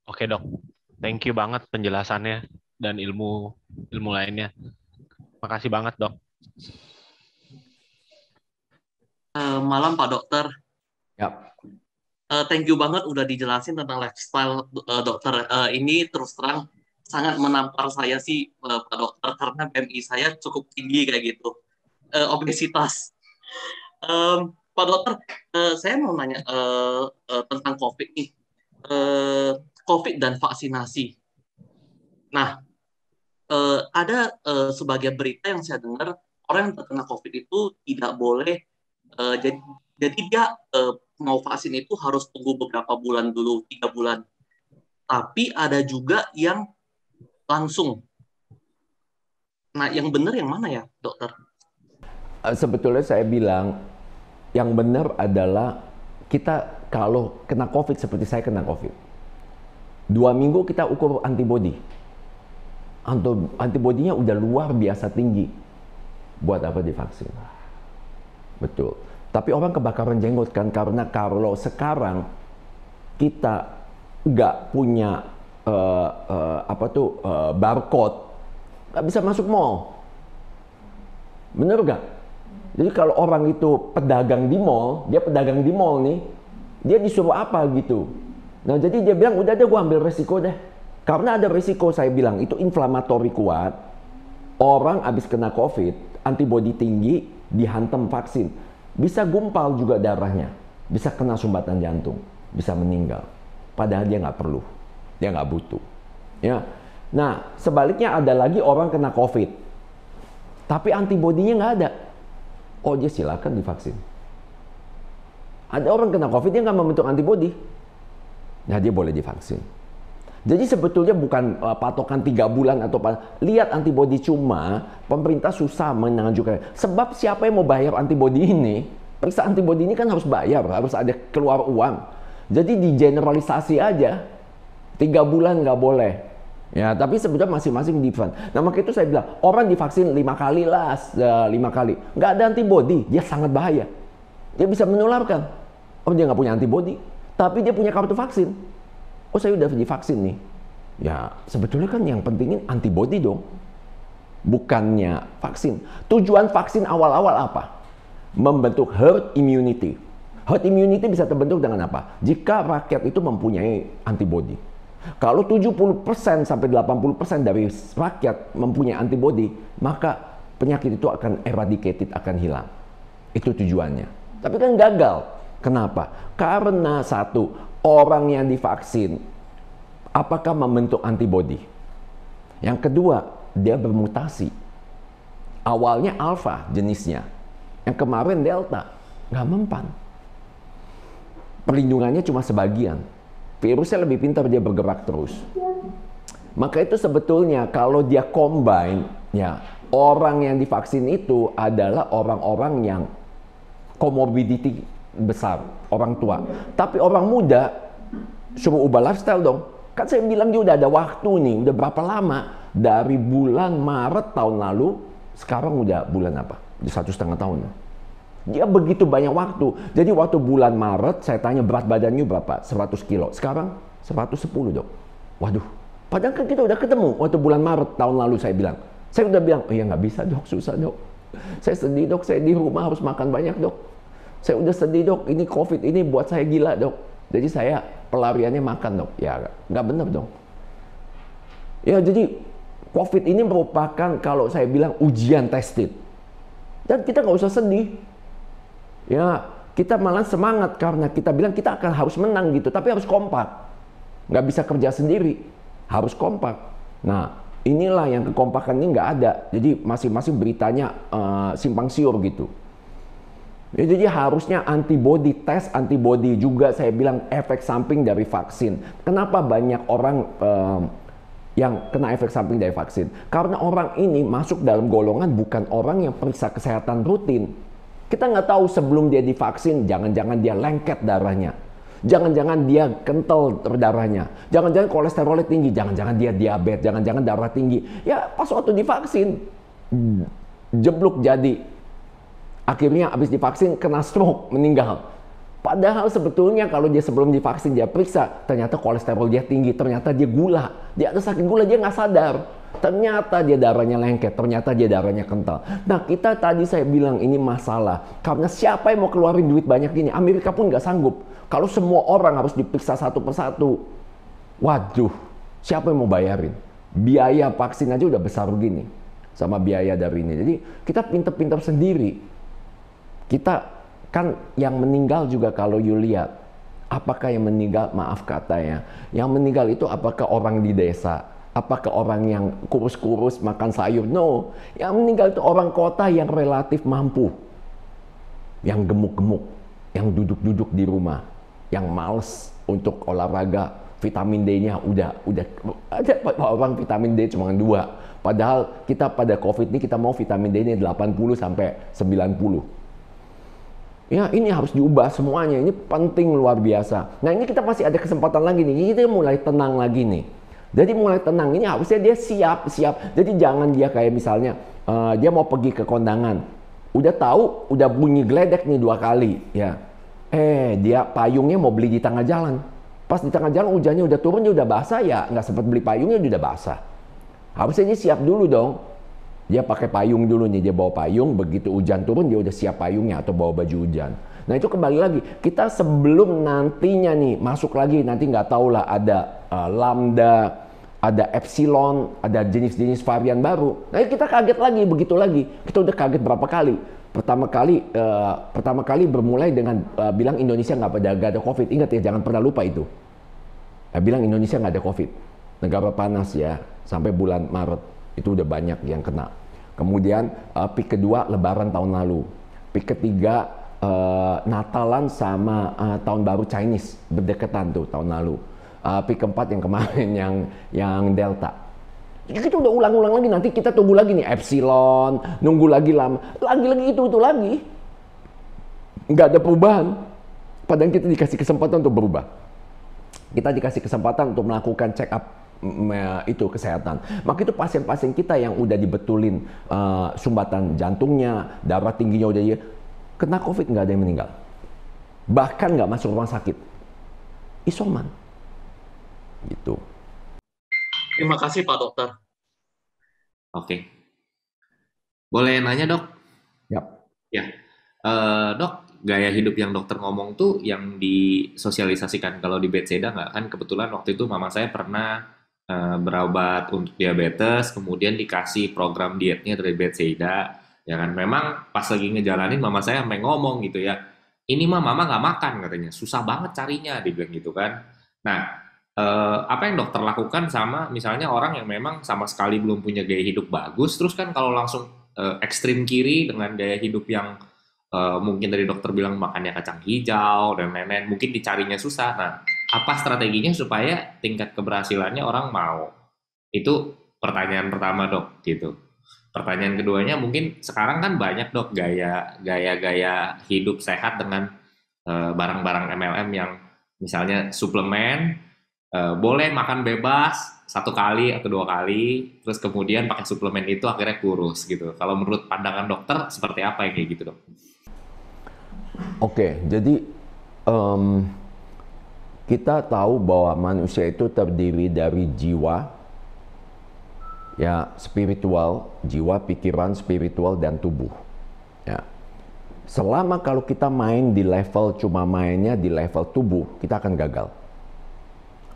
Speaker 4: Oke dok, thank you banget penjelasannya dan ilmu lainnya. Makasih banget dok.
Speaker 5: Malam Pak Dokter.
Speaker 1: Ya.
Speaker 5: Thank you banget udah dijelasin tentang lifestyle dokter. Ini terus terang sangat menampar saya sih Pak Dokter, karena BMI saya cukup tinggi kayak gitu. Obesitas. Pak Dokter, saya mau nanya tentang COVID nih. COVID dan vaksinasi. Nah, ada sebagian berita yang saya dengar, orang yang terkena COVID itu tidak boleh, jadi dia mau vaksin itu harus tunggu beberapa bulan dulu, 3 bulan. Tapi ada juga yang langsung. Nah, yang benar yang mana ya, dokter?
Speaker 1: Sebetulnya saya bilang, yang benar adalah kita kalau kena COVID seperti saya kena COVID, 2 minggu kita ukur antibody. Antibodinya udah luar biasa tinggi. Buat apa divaksin? Betul. Tapi orang kebakaran jenggot kan, karena kalau sekarang kita nggak punya barcode, nggak bisa masuk mall. Bener nggak? Jadi kalau orang itu pedagang di mall, dia pedagang di mall nih, dia disuruh apa gitu. Nah jadi dia bilang, udah deh gue ambil resiko deh. Karena ada risiko, saya bilang, itu inflamatori kuat, orang habis kena COVID, antibodi tinggi, dihantam vaksin, bisa gumpal juga darahnya, bisa kena sumbatan jantung, bisa meninggal. Padahal dia nggak perlu, dia nggak butuh. Ya. Nah, sebaliknya ada lagi orang kena COVID, tapi antibodinya nggak ada. Oh, dia silakan divaksin. Ada orang kena COVID, dia nggak membentuk antibodi. Nah, dia boleh divaksin. Jadi sebetulnya bukan patokan 3 bulan atau lihat antibodi, cuma pemerintah susah menunjukkan. Sebab siapa yang mau bayar antibodi ini? Periksa antibodi ini kan harus bayar, harus ada keluar uang. Jadi digeneralisasi aja. 3 bulan nggak boleh. Ya, tapi sebetulnya masing-masing different. Nah, maka itu saya bilang, orang divaksin 5 kali lah, 5 kali. Nggak ada antibodi, dia sangat bahaya. Dia bisa menularkan. Oh, dia nggak punya antibodi, tapi dia punya kartu vaksin. Oh, saya udah divaksin nih. Ya, sebetulnya kan yang pentingin antibodi dong. Bukannya vaksin. Tujuan vaksin awal-awal apa? Membentuk herd immunity. Herd immunity bisa terbentuk dengan apa? Jika rakyat itu mempunyai antibodi. Kalau 70% sampai 80% dari rakyat mempunyai antibodi, maka penyakit itu akan eradicated, akan hilang. Itu tujuannya. Tapi kan gagal. Kenapa? Karena satu, orang yang divaksin, apakah membentuk antibodi? Yang kedua, dia bermutasi. Awalnya alfa jenisnya, yang kemarin delta, nggak mempan. Perlindungannya cuma sebagian. Virusnya lebih pintar, dia bergerak terus. Maka itu sebetulnya kalau dia combine, ya orang yang divaksin itu adalah orang-orang yang comorbidity besar, orang tua. Tapi orang muda suruh ubah lifestyle dong. Kan saya bilang dia udah ada waktu nih, udah berapa lama? Dari bulan Maret tahun lalu, sekarang udah bulan apa? Udah 1,5 tahun. Dia begitu banyak waktu. Jadi waktu bulan Maret saya tanya berat badannya berapa? 100 kilo. Sekarang 110 dok. Waduh. Padahal kan kita udah ketemu waktu bulan Maret tahun lalu saya bilang. Saya udah bilang, oh ya nggak bisa dok, susah dok. Saya sedih dok, saya di rumah harus makan banyak dok. Saya udah sedih dok, ini COVID ini buat saya gila dok. Jadi saya pelariannya makan dok. Ya nggak bener dong. Ya jadi COVID ini merupakan kalau saya bilang ujian tested. Dan kita nggak usah sedih. Ya kita malah semangat karena kita bilang kita akan harus menang gitu. Tapi harus kompak. Nggak bisa kerja sendiri. Harus kompak. Nah, inilah yang kekompakan ini nggak ada. Jadi masing-masing beritanya simpang siur gitu. Ya, jadi harusnya antibody, tes antibody juga saya bilang efek samping dari vaksin. Kenapa banyak orang yang kena efek samping dari vaksin? Karena orang ini masuk dalam golongan bukan orang yang periksa kesehatan rutin. Kita nggak tahu sebelum dia divaksin, jangan-jangan dia lengket darahnya. Jangan-jangan dia kental darahnya. Jangan-jangan kolesterolnya tinggi. Jangan-jangan dia diabetes. Jangan-jangan darah tinggi. Ya pas waktu divaksin, jeblok jadi. Akhirnya habis divaksin kena stroke, meninggal. Padahal sebetulnya kalau dia sebelum divaksin dia periksa, ternyata kolesterol dia tinggi, ternyata dia gula. Dia ada sakit gula, dia nggak sadar. Ternyata dia darahnya lengket, ternyata dia darahnya kental. Nah kita tadi saya bilang ini masalah. Karena siapa yang mau keluarin duit banyak ini? Amerika pun nggak sanggup. Kalau semua orang harus diperiksa satu persatu, waduh, siapa yang mau bayarin? Biaya vaksin aja udah besar begini. Sama biaya dari ini. Jadi kita pinter-pinter sendiri. Kita kan yang meninggal juga kalau you lihat, apakah yang meninggal, maaf katanya, yang meninggal itu apakah orang di desa, apakah orang yang kurus-kurus makan sayur? No, yang meninggal itu orang kota yang relatif mampu, yang gemuk-gemuk, yang duduk-duduk di rumah, yang males untuk olahraga, vitamin D-nya udah ada orang vitamin D cuma 2. Padahal kita pada COVID ini kita mau vitamin D-nya 80 sampai 90. Ya ini harus diubah semuanya, ini penting luar biasa. Nah ini kita masih ada kesempatan lagi nih, kita mulai tenang lagi nih. Jadi mulai tenang, ini harusnya dia siap. Jadi jangan dia kayak misalnya, dia mau pergi ke kondangan. Udah tahu, udah bunyi geledek nih 2 kali. Ya. Dia payungnya mau beli di tengah jalan. Pas di tengah jalan hujannya udah turun, dia udah basah ya, nggak sempat beli payungnya dia udah basah. Harusnya dia siap dulu dong. Dia pakai payung dulu nih, dia bawa payung, begitu hujan turun dia udah siap payungnya atau bawa baju hujan. Nah itu kembali lagi, kita sebelum nantinya nih masuk lagi, nanti nggak tahu lah ada lambda, ada epsilon, ada jenis-jenis varian baru. Nah kita kaget lagi, begitu lagi. Kita udah kaget berapa kali. Pertama kali bermulai dengan bilang Indonesia nggak ada COVID. Ingat ya, jangan pernah lupa itu. Bilang Indonesia nggak ada COVID. Negara panas ya, sampai bulan Maret itu udah banyak yang kena. Kemudian peak kedua Lebaran tahun lalu, peak ketiga Natalan sama tahun baru Chinese berdekatan tuh tahun lalu, peak keempat yang kemarin yang Delta. Kita udah ulang-ulang lagi, nanti kita tunggu lagi nih Epsilon, nunggu lagi lama, lagi itu lagi, nggak ada perubahan. Padahal kita dikasih kesempatan untuk berubah, kita dikasih kesempatan untuk melakukan check up itu kesehatan. Maka itu pasien-pasien kita yang udah dibetulin sumbatan jantungnya, darah tingginya udah kena COVID, nggak ada yang meninggal. Bahkan nggak masuk rumah sakit, isoman. Gitu.
Speaker 5: Terima kasih Pak Dokter. Oke. Boleh nanya dok?
Speaker 1: Yap.
Speaker 5: Ya. Dok, gaya hidup yang dokter ngomong tuh yang disosialisasikan kalau di Bethesda nggak? Kan kebetulan waktu itu mama saya pernah berobat untuk diabetes, kemudian dikasih program dietnya dari Bethesda, ya kan. Memang pas lagi ngejalanin mama saya sampai ngomong gitu ya, ini mama nggak makan katanya, susah banget carinya, dibilang gitu kan. Nah, apa yang dokter lakukan sama misalnya orang yang memang sama sekali belum punya gaya hidup bagus, terus kan kalau langsung ekstrim kiri dengan gaya hidup yang mungkin dari dokter bilang makannya kacang hijau dan lain-lain, mungkin dicarinya susah. Nah, apa strateginya supaya tingkat keberhasilannya orang mau? Itu pertanyaan pertama dok, gitu. Pertanyaan keduanya mungkin sekarang kan banyak dok gaya hidup sehat dengan barang-barang MLM yang misalnya suplemen, boleh makan bebas 1 kali atau 2 kali, terus kemudian pakai suplemen itu akhirnya kurus gitu. Kalau menurut pandangan dokter seperti apa yang kayak gitu dok?
Speaker 1: Oke, jadi kita tahu bahwa manusia itu terdiri dari jiwa, ya spiritual, jiwa, pikiran, spiritual, dan tubuh. Ya. Selama kalau kita main di level cuma mainnya di level tubuh, kita akan gagal.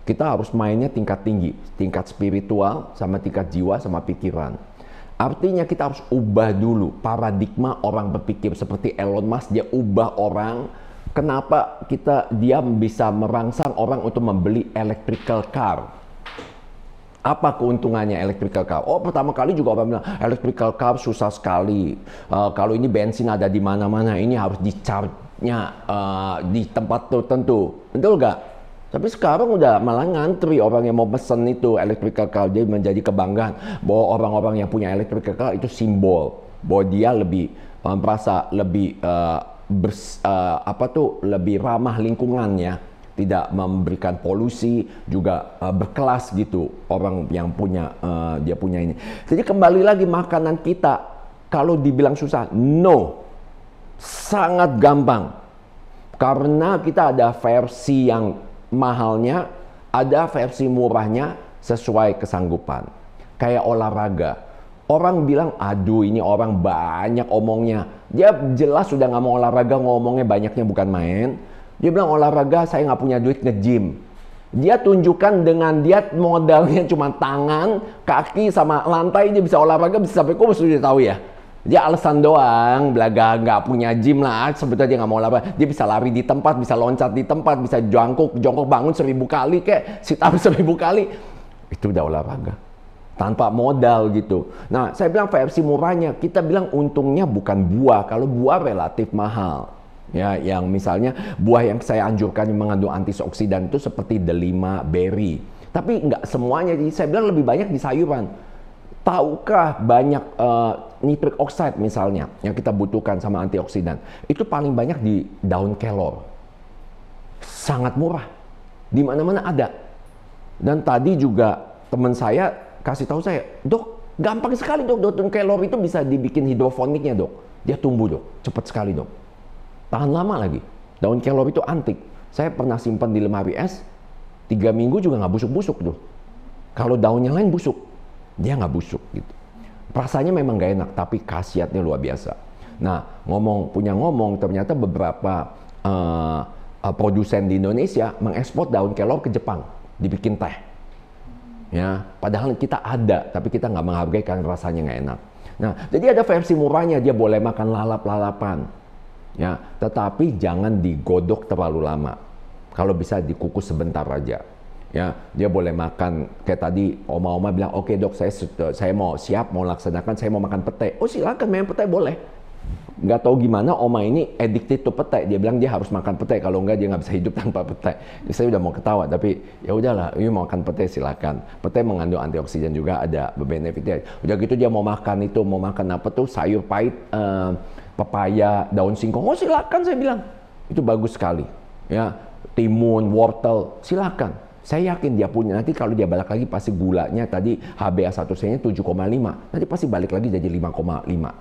Speaker 1: Kita harus mainnya tingkat tinggi, tingkat spiritual, sama tingkat jiwa, sama pikiran. Artinya kita harus ubah dulu paradigma orang berpikir seperti Elon Musk, dia ubah orang. Kenapa dia bisa merangsang orang untuk membeli electrical car? Apa keuntungannya electrical car? Oh, pertama kali juga orang bilang electrical car susah sekali. Kalau ini bensin ada di mana-mana, ini harus di-charge-nya di tempat tertentu. Betul nggak? Tapi sekarang udah malah ngantri orang yang mau pesen itu electrical car. Jadi menjadi kebanggaan bahwa orang-orang yang punya electrical car itu simbol bahwa dia lebih merasa lebih lebih ramah lingkungannya. Tidak memberikan polusi, juga berkelas gitu orang yang punya dia punya ini. Jadi kembali lagi makanan kita kalau dibilang susah, no, sangat gampang karena kita ada versi yang mahalnya, ada versi murahnya sesuai kesanggupan. Kayak olahraga, orang bilang aduh ini orang banyak omongnya, dia jelas sudah nggak mau olahraga, ngomongnya banyaknya bukan main. Dia bilang olahraga saya nggak punya duit nge-gym. Dia tunjukkan dengan dia modalnya cuma tangan, kaki sama lantai dia bisa olahraga bisa sampai kurus sudah tahu ya. Dia alasan doang, belaga nggak punya gym lah. Sebetulnya dia nggak mau olahraga. Dia bisa lari di tempat, bisa loncat di tempat, bisa jongkok bangun 1000 kali kayak sit up 1000 kali. Itu udah olahraga. Tanpa modal gitu. Nah saya bilang versi murahnya, kita bilang untungnya bukan buah. Kalau buah relatif mahal. Ya, yang misalnya buah yang saya anjurkan yang mengandung antioksidan itu seperti delima, berry. Tapi nggak semuanya, jadi saya bilang lebih banyak di sayuran. Tahukah banyak nitric oxide misalnya yang kita butuhkan sama antioksidan itu paling banyak di daun kelor. Sangat murah, di mana-mana ada. Dan tadi juga teman saya kasih tahu saya, dok, gampang sekali dok, daun kelor itu bisa dibikin hidroponiknya dok. Dia tumbuh dok, cepat sekali dok. Tahan lama lagi. Daun kelor itu antik. Saya pernah simpan di lemari es, 3 minggu juga nggak busuk-busuk tuh. Kalau daunnya lain busuk, dia nggak busuk gitu. Rasanya memang nggak enak, tapi khasiatnya luar biasa. Nah, ngomong, ternyata beberapa produsen di Indonesia mengekspor daun kelor ke Jepang, dibikin teh. Ya, padahal kita ada, tapi kita nggak menghargai karena rasanya nggak enak. Nah, jadi ada versi murahnya, dia boleh makan lalap-lalapan. Ya, tetapi jangan digodok terlalu lama. Kalau bisa dikukus sebentar aja. Ya, dia boleh makan kayak tadi oma-oma bilang, "Oke, dok, saya mau siap mau laksanakan, saya mau makan pete." Oh, silakan main pete boleh. Nggak tahu gimana oma ini addicted to pete. Dia bilang dia harus makan pete, kalau enggak dia nggak bisa hidup tanpa pete. Jadi saya udah mau ketawa, tapi ya udahlah, ini mau makan pete silakan. Pete mengandung antioksidan juga, ada benefitnya. Udah gitu dia mau makan itu, mau makan apa tuh sayur pahit, pepaya, daun singkong, oh silakan saya bilang. Itu bagus sekali. Ya, timun, wortel, silakan. Saya yakin dia punya, nanti kalau dia balik lagi pasti gulanya tadi HbA1c-nya 7,5. Nanti pasti balik lagi jadi 5,5.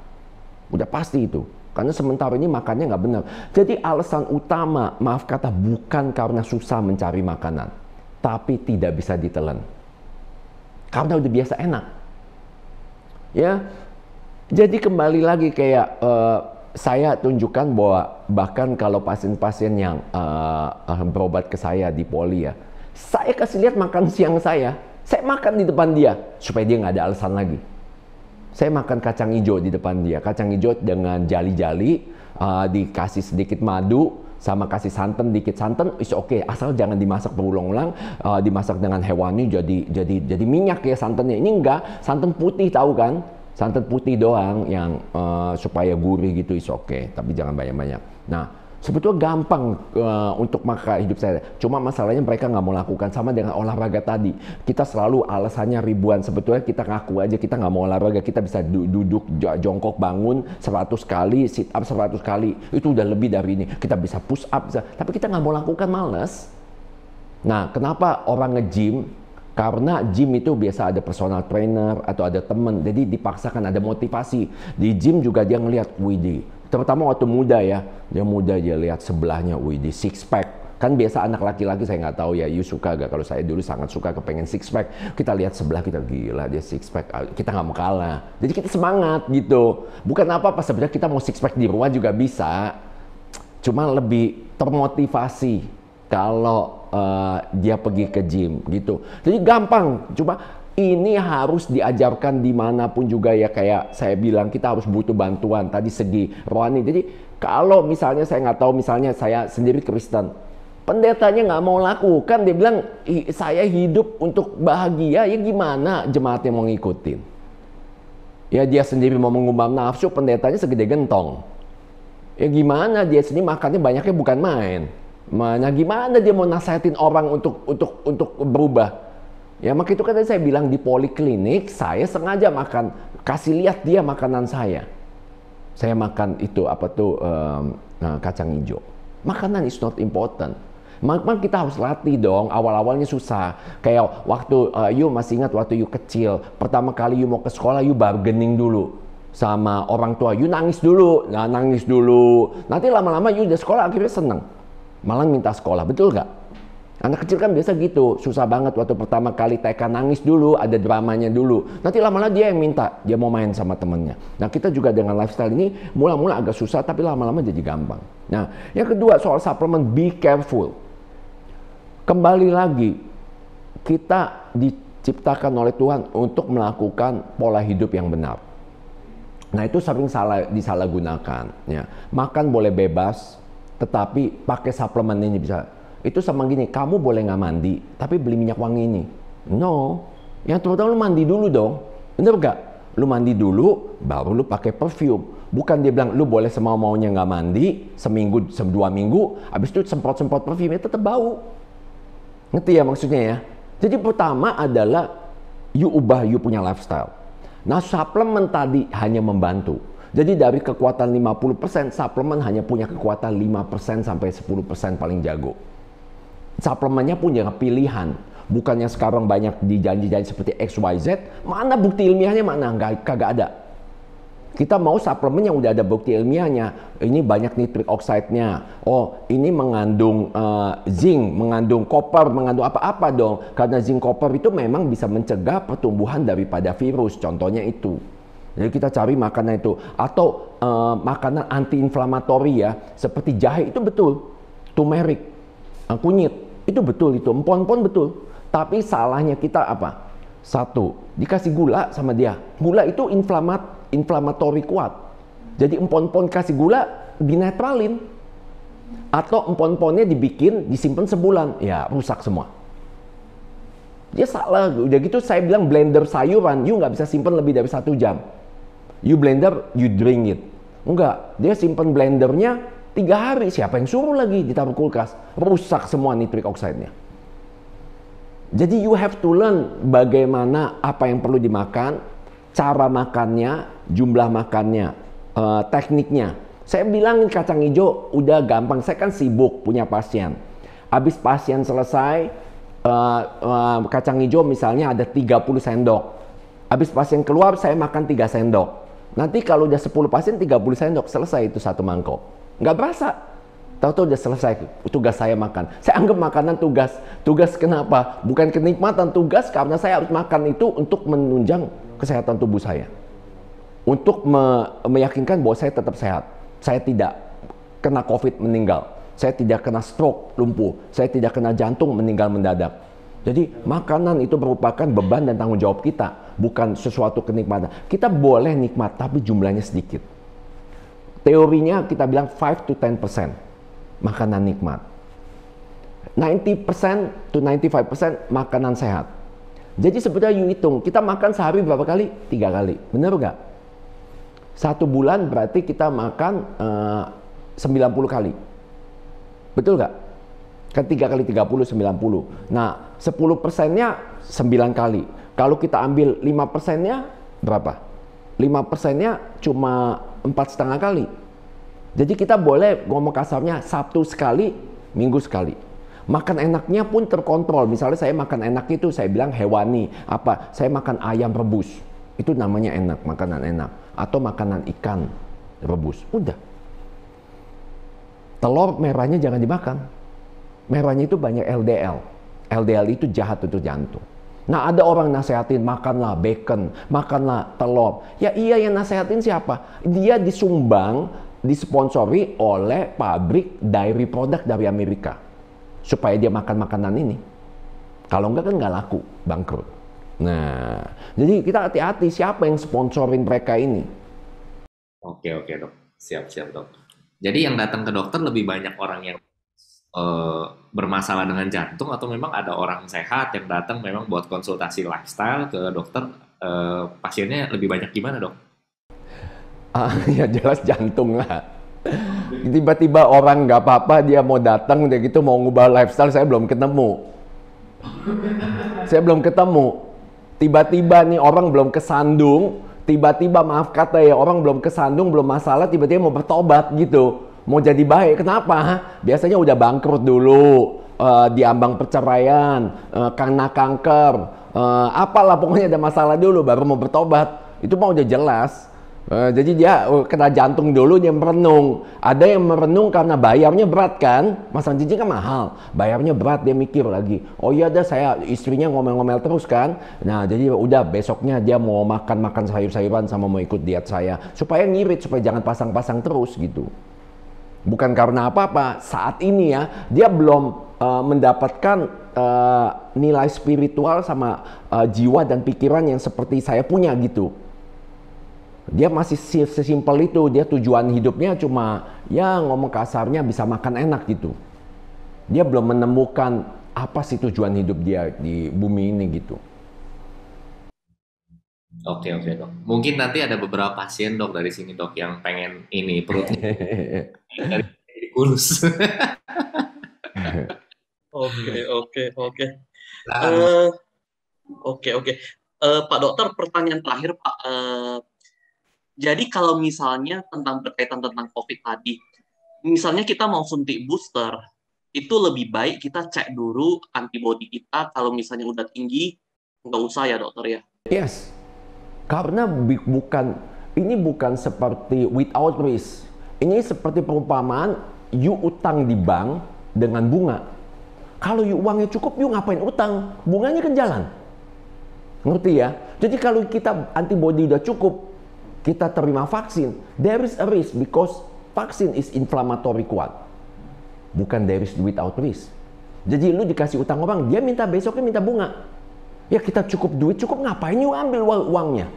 Speaker 1: Udah pasti itu. Karena sementara ini makannya nggak benar. Jadi alasan utama, maaf kata, bukan karena susah mencari makanan. Tapi tidak bisa ditelan. Karena udah biasa enak. Ya, jadi kembali lagi kayak saya tunjukkan bahwa bahkan kalau pasien-pasien yang berobat ke saya di poli ya, saya kasih lihat makan siang saya makan di depan dia supaya dia nggak ada alasan lagi. Saya makan kacang hijau di depan dia, kacang hijau dengan jali-jali, dikasih sedikit madu, sama kasih santan, dikit santan, is oke. Asal jangan dimasak berulang-ulang, dimasak dengan hewani jadi minyak ya santannya. Ini enggak, santan putih tahu kan? Santan putih doang yang supaya gurih gitu is oke, tapi jangan banyak-banyak. Nah, sebetulnya gampang untuk makan hidup saya. Cuma masalahnya mereka nggak mau lakukan, sama dengan olahraga tadi. Kita selalu alasannya ribuan. Sebetulnya kita ngaku aja kita nggak mau olahraga. Kita bisa duduk, jongkok, bangun 100 kali, sit up 100 kali. Itu udah lebih dari ini. Kita bisa push up, tapi kita nggak mau lakukan, males. Nah, kenapa orang nge-gym? Karena gym itu biasa ada personal trainer atau ada temen, jadi dipaksakan ada motivasi. Di gym juga dia ngelihat, widih, terutama waktu muda ya, dia lihat sebelahnya, widih, six pack. Kan biasa anak laki-laki, saya nggak tahu ya, you suka gak? Kalau saya dulu sangat suka kepengen six pack. Kita lihat sebelah kita, gila dia six pack, kita nggak mau kalah. Jadi kita semangat gitu. Bukan apa-apa, sebenarnya kita mau six pack di rumah juga bisa. Cuma lebih termotivasi kalau dia pergi ke gym gitu. Jadi gampang, cuma ini harus diajarkan dimanapun juga ya, kayak saya bilang kita harus butuh bantuan tadi segi rohani. Jadi kalau misalnya saya nggak tahu, misalnya saya sendiri Kristen, Pendetanya nggak mau lakukan, dia bilang, saya hidup untuk bahagia, ya gimana jemaatnya mau ngikutin? Ya dia sendiri mau mengumbar nafsu, pendetanya segede gentong. Ya gimana dia sendiri makannya banyaknya bukan main. Mana gimana dia mau nasihatin orang untuk berubah? Ya maka itu kan tadi saya bilang di poliklinik, saya sengaja makan, kasih lihat dia makanan saya. Saya makan itu kacang hijau. Makanan is not important. Memang kita harus latih dong, awal-awalnya susah. Kayak waktu, you masih ingat waktu you kecil, pertama kali you mau ke sekolah, you bargaining dulu sama orang tua, you nangis dulu, nanti lama-lama you udah sekolah akhirnya seneng, malah minta sekolah, betul nggak? Anak kecil kan biasa gitu, susah banget waktu pertama kali TK, nangis dulu, ada dramanya dulu, nanti lama-lama dia yang minta, dia mau main sama temennya. Nah kita juga dengan lifestyle ini, mula-mula agak susah, tapi lama-lama jadi gampang. Nah yang kedua soal suplemen, be careful. Kembali lagi, kita diciptakan oleh Tuhan untuk melakukan pola hidup yang benar. Nah itu sering disalahgunakan. Ya. Makan boleh bebas, tetapi pakai suplemen ini bisa. Itu sama gini, kamu boleh nggak mandi, tapi beli minyak wangi ini. No, yang terutama lu mandi dulu dong. Bener nggak? Lu mandi dulu, baru lu pakai perfume. Bukan dia bilang, lu boleh semau-maunya nggak mandi, seminggu, 2 minggu, habis itu semprot-semprot perfume, tetap bau. Ngerti ya maksudnya ya? Jadi pertama adalah you ubah you punya lifestyle. Nah suplemen tadi hanya membantu. Jadi dari kekuatan 50%, suplemen hanya punya kekuatan 5% sampai 10% paling jago. Suplemennya punya pilihan. Bukannya sekarang banyak dijanji-janji seperti XYZ, mana bukti ilmiahnya mana? Kagak ada. Kita mau suplemen yang udah ada bukti ilmiahnya. Ini banyak nitric oxide-nya. Oh, ini mengandung zinc, mengandung copper, mengandung apa-apa dong. Karena zinc copper itu memang bisa mencegah pertumbuhan daripada virus. Contohnya itu. Jadi kita cari makanan itu. Atau makanan anti-inflamatori ya. Seperti jahe itu betul. Turmeric, kunyit. Itu betul itu. Empon-empon betul. Tapi salahnya kita apa? Satu, dikasih gula sama dia. Gula itu inflamatori kuat. Jadi empon-empon kasih gula dinetralin. Atau empon-emponnya dibikin, disimpan sebulan. Ya rusak semua. Dia salah. Udah gitu saya bilang blender sayuran, you nggak bisa simpan lebih dari 1 jam. You blender, you drink it. Enggak, dia simpan blendernya 3 hari. Siapa yang suruh lagi ditaruh kulkas? Rusak semua nitric oxide-nya. Jadi you have to learn bagaimana apa yang perlu dimakan, cara makannya, jumlah makannya, tekniknya. Saya bilangin kacang hijau udah gampang. Saya kan sibuk punya pasien. Habis pasien selesai, kacang hijau misalnya ada 30 sendok. Habis pasien keluar, saya makan 3 sendok. Nanti kalau udah 10 pasien, 30 sendok. Selesai itu 1 mangkok. Nggak berasa. Tahu-tahu udah selesai tugas saya makan. Saya anggap makanan tugas. Tugas kenapa? Bukan kenikmatan, tugas karena saya harus makan itu untuk menunjang kesehatan tubuh saya. Untuk meyakinkan bahwa saya tetap sehat. Saya tidak kena COVID meninggal. Saya tidak kena stroke lumpuh. Saya tidak kena jantung meninggal mendadak. Jadi makanan itu merupakan beban dan tanggung jawab kita. Bukan sesuatu kenikmatan. Kita boleh nikmat tapi jumlahnya sedikit. Teorinya kita bilang 5 to 10%. Makanan nikmat. 90% to 95% makanan sehat. Jadi sebetulnya you hitung, kita makan sehari berapa kali? 3 kali. Benar nggak? 1 bulan berarti kita makan 90 kali. Betul nggak? Kan 3 kali 30, 90. Nah, 10%-nya 9 kali. Kalau kita ambil 5%-nya berapa? 5%-nya cuma 4,5 kali. Jadi kita boleh ngomong kasarnya Sabtu sekali, Minggu sekali. Makan enaknya pun terkontrol. Misalnya saya makan enak itu saya bilang hewani. Apa? Saya makan ayam rebus. Itu namanya enak, makanan enak. Atau makanan ikan rebus. Udah. Telur merahnya jangan dimakan. Merahnya itu banyak LDL. LDL itu jahat untuk jantung. Nah ada orang nasehatin makanlah bacon, makanlah telur. Ya iya yang nasehatin siapa? Dia disponsori oleh pabrik dairy product dari Amerika supaya dia makan makanan ini. Kalau enggak kan nggak laku, bangkrut. Nah, jadi kita hati-hati siapa yang sponsorin mereka ini.
Speaker 2: Oke dok, siap dok. Jadi yang datang ke dokter lebih banyak orang yang
Speaker 6: bermasalah dengan jantung atau memang ada orang sehat yang datang memang buat konsultasi lifestyle ke dokter, pasiennya lebih banyak gimana dok?
Speaker 1: Ya jelas jantung lah. Tiba-tiba orang nggak apa-apa dia mau datang dia gitu mau ngubah lifestyle, saya belum ketemu. Saya belum ketemu. Tiba-tiba nih orang belum kesandung, tiba-tiba maaf kata ya orang belum kesandung, belum masalah, tiba-tiba mau bertobat gitu. Mau jadi baik. Kenapa? Biasanya udah bangkrut dulu, diambang perceraian, karena kanker, apalah pokoknya ada masalah dulu baru mau bertobat. Itu mau udah jelas. Jadi dia kena jantung dulu, dia merenung. Ada yang merenung karena bayarnya berat kan, masang cincin kan mahal, bayarnya berat, dia mikir lagi, oh iya dah saya istrinya ngomel-ngomel terus kan. Nah jadi udah besoknya dia mau makan sayur-sayuran sama mau ikut diet saya, supaya ngirit, supaya jangan pasang-pasang terus gitu. Bukan karena apa-apa, saat ini ya dia belum mendapatkan nilai spiritual sama jiwa dan pikiran yang seperti saya punya gitu. Dia masih sesimpel itu, dia tujuan hidupnya cuma ya ngomong kasarnya bisa makan enak gitu. Dia belum menemukan apa sih tujuan hidup dia di bumi ini gitu.
Speaker 6: Oke dok. Mungkin nanti ada beberapa pasien dok dari sini dok yang pengen ini perutnya dari kurus.
Speaker 5: Oke.
Speaker 6: Nah,
Speaker 5: Oke. Pak Dokter, pertanyaan terakhir Pak. Jadi kalau misalnya berkaitan tentang COVID tadi, misalnya kita mau suntik booster, itu lebih baik kita cek dulu antibodi kita. Kalau misalnya udah tinggi, nggak usah ya dokter ya?
Speaker 1: Yes, karena ini bukan seperti without risk. Ini seperti perumpamaan, you utang di bank dengan bunga. Kalau you uangnya cukup, you ngapain utang? Bunganya kan jalan. Ngerti ya? Jadi kalau kita antibodi udah cukup, kita terima vaksin, there is a risk because vaksin is inflammatory kuat. Bukan there is without risk. Jadi lu dikasih utang orang, dia minta besoknya minta bunga. Ya kita cukup duit, cukup ngapain you ambil uangnya?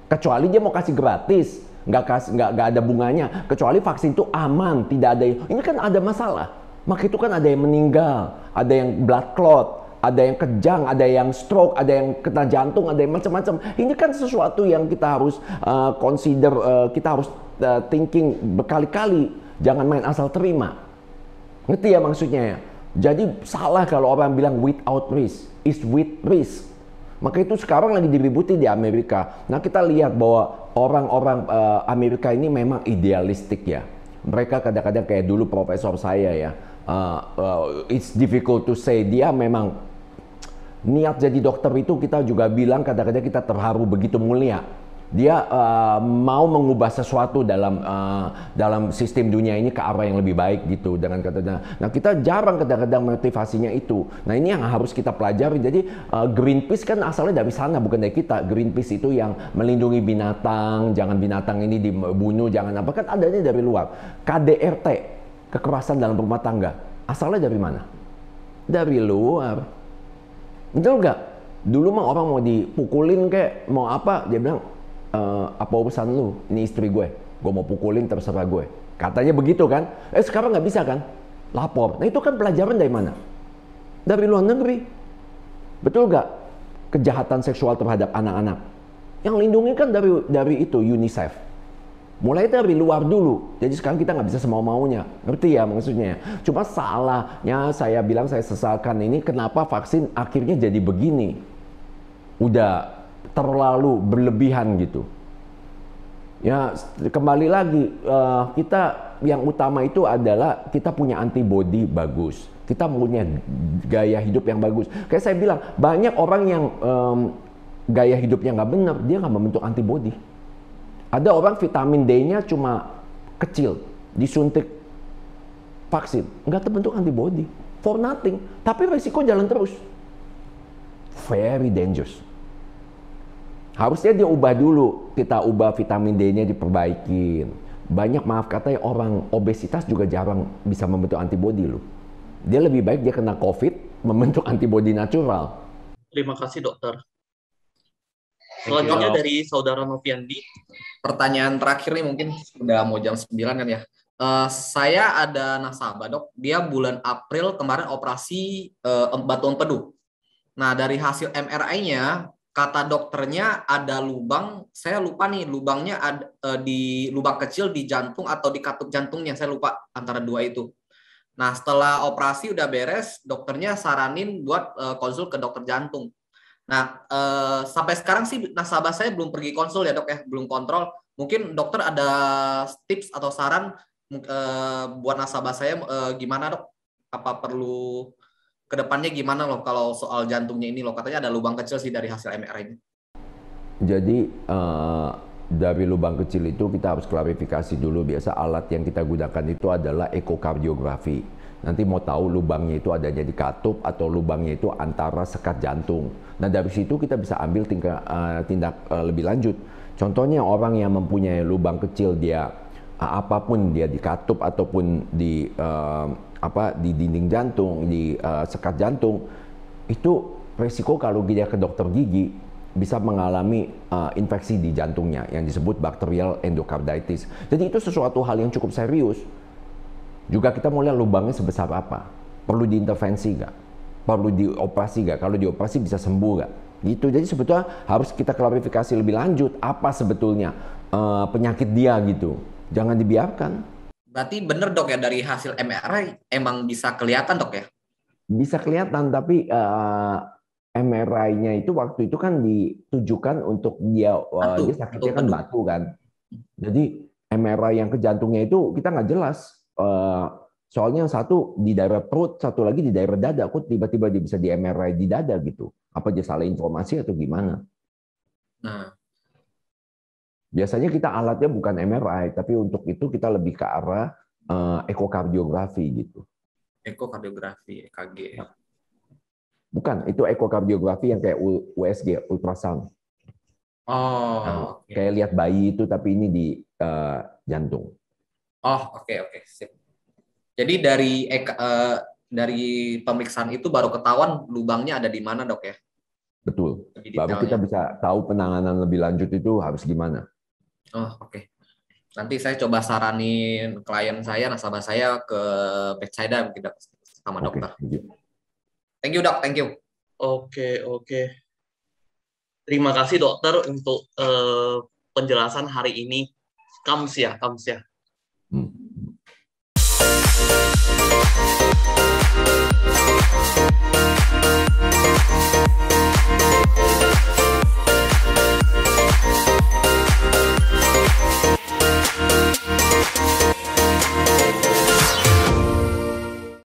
Speaker 1: Kecuali dia mau kasih gratis, nggak ada bunganya. Kecuali vaksin itu aman, tidak ada. Ini kan ada masalah. Maka itu kan ada yang meninggal, ada yang blood clot, ada yang kejang, ada yang stroke, ada yang kena jantung, ada yang macam-macam. Ini kan sesuatu yang kita harus consider, kita harus thinking berkali-kali. Jangan main asal terima. Ngerti ya maksudnya ya? Jadi salah kalau orang bilang without risk, is with risk. Maka itu sekarang lagi diributi di Amerika. Nah kita lihat bahwa orang-orang Amerika ini memang idealistik ya. Mereka kadang-kadang kayak dulu profesor saya ya. It's difficult to say, dia memang niat jadi dokter itu kita juga bilang kadang-kadang kita terharu begitu mulia. Dia mau mengubah sesuatu dalam sistem dunia ini ke arah yang lebih baik gitu dengan katanya. Nah kita jarang kadang-kadang motivasinya itu. Nah ini yang harus kita pelajari. Jadi Greenpeace kan asalnya dari sana bukan dari kita. Greenpeace itu yang melindungi binatang, jangan binatang ini dibunuh, jangan apa, kan adanya dari luar. KDRT, kekerasan dalam rumah tangga, asalnya dari mana? Dari luar. Betul nggak? Dulu mah orang mau dipukulin kayak mau apa, dia bilang apa urusan lu? Ini istri gue mau pukulin terserah gue. Katanya begitu kan? Sekarang nggak bisa kan? Lapor. Nah itu kan pelajaran dari mana? Dari luar negeri. Betul nggak? Kejahatan seksual terhadap anak-anak. Yang lindungi kan dari itu UNICEF. Mulai dari luar dulu. Jadi sekarang kita nggak bisa semau-maunya. Ngerti ya maksudnya? Cuma salahnya saya bilang, saya sesalkan ini kenapa vaksin akhirnya jadi begini. Udah terlalu berlebihan gitu. Ya kembali lagi, kita yang utama itu adalah kita punya antibodi bagus. Kita punya gaya hidup yang bagus. Kayak saya bilang, banyak orang yang gaya hidupnya nggak benar, dia nggak membentuk antibodi. Ada orang vitamin D-nya cuma kecil, disuntik vaksin, nggak terbentuk antibodi, for nothing. Tapi resiko jalan terus, very dangerous. Harusnya dia ubah dulu, kita ubah vitamin D-nya diperbaikin. Banyak maaf katanya orang obesitas juga jarang bisa membentuk antibodi loh. Dia lebih baik dia kena COVID, membentuk antibodi natural.
Speaker 5: Terima kasih dokter. Selanjutnya dari saudara Noviandi.
Speaker 2: Pertanyaan terakhir nih mungkin udah mau jam 9 kan ya. Saya ada nasabah dok, dia bulan April kemarin operasi batu empedu. Nah dari hasil MRI-nya, kata dokternya ada lubang, saya lupa nih lubangnya ada di lubang kecil di jantung atau di katup jantungnya, saya lupa antara dua itu. Nah setelah operasi udah beres, dokternya saranin buat konsul ke dokter jantung. Nah sampai sekarang sih nasabah saya belum pergi konsul ya dok ya, belum kontrol. Mungkin dokter ada tips atau saran buat nasabah saya gimana dok? Apa perlu kedepannya gimana loh kalau soal jantungnya ini loh? Katanya ada lubang kecil sih dari hasil MRI-nya.
Speaker 1: Jadi dari lubang kecil itu kita harus klarifikasi dulu. Biasa alat yang kita gunakan itu adalah ekokardiografi. Nanti mau tahu lubangnya itu adanya di katup atau lubangnya itu antara sekat jantung. Nah dari situ kita bisa ambil tindak lebih lanjut. Contohnya orang yang mempunyai lubang kecil, dia apapun dia di katup ataupun di di dinding jantung, di sekat jantung, itu resiko kalau dia ke dokter gigi bisa mengalami infeksi di jantungnya yang disebut bacterial endocarditis. Jadi itu sesuatu hal yang cukup serius. Juga kita mau lihat lubangnya sebesar apa, perlu diintervensi nggak, perlu dioperasi nggak, kalau dioperasi bisa sembuh nggak, gitu. Jadi sebetulnya harus kita klarifikasi lebih lanjut apa sebetulnya penyakit dia gitu. Jangan dibiarkan.
Speaker 2: Berarti bener dok ya dari hasil MRI emang bisa kelihatan dok ya?
Speaker 1: Bisa kelihatan, tapi MRI-nya itu waktu itu kan ditujukan untuk dia sakitnya kan batu kan. Jadi MRI yang ke jantungnya itu kita nggak jelas. Soalnya yang satu di daerah perut, satu lagi di daerah dada. Kok tiba-tiba dia bisa di MRI di dada gitu? Apa dia salah informasi atau gimana?
Speaker 2: Nah.
Speaker 1: Biasanya kita alatnya bukan MRI, tapi untuk itu kita lebih ke arah ekokardiografi gitu.
Speaker 2: Ekokardiografi, EKG.
Speaker 1: Bukan, itu ekokardiografi yang kayak USG, ultrasound.
Speaker 2: Oh, okay.
Speaker 1: Kayak lihat bayi itu, tapi ini di jantung.
Speaker 2: Oh, oke, sip. Jadi dari pemeriksaan itu baru ketahuan lubangnya ada di mana dok ya?
Speaker 1: Betul. Baru kita bisa tahu penanganan lebih lanjut itu harus gimana.
Speaker 2: Oh, oke. Nanti saya coba saranin klien saya, nasabah saya ke bedside sama dokter. Thank you dok, thank you.
Speaker 5: Oke. Terima kasih dokter untuk penjelasan hari ini. Kams ya.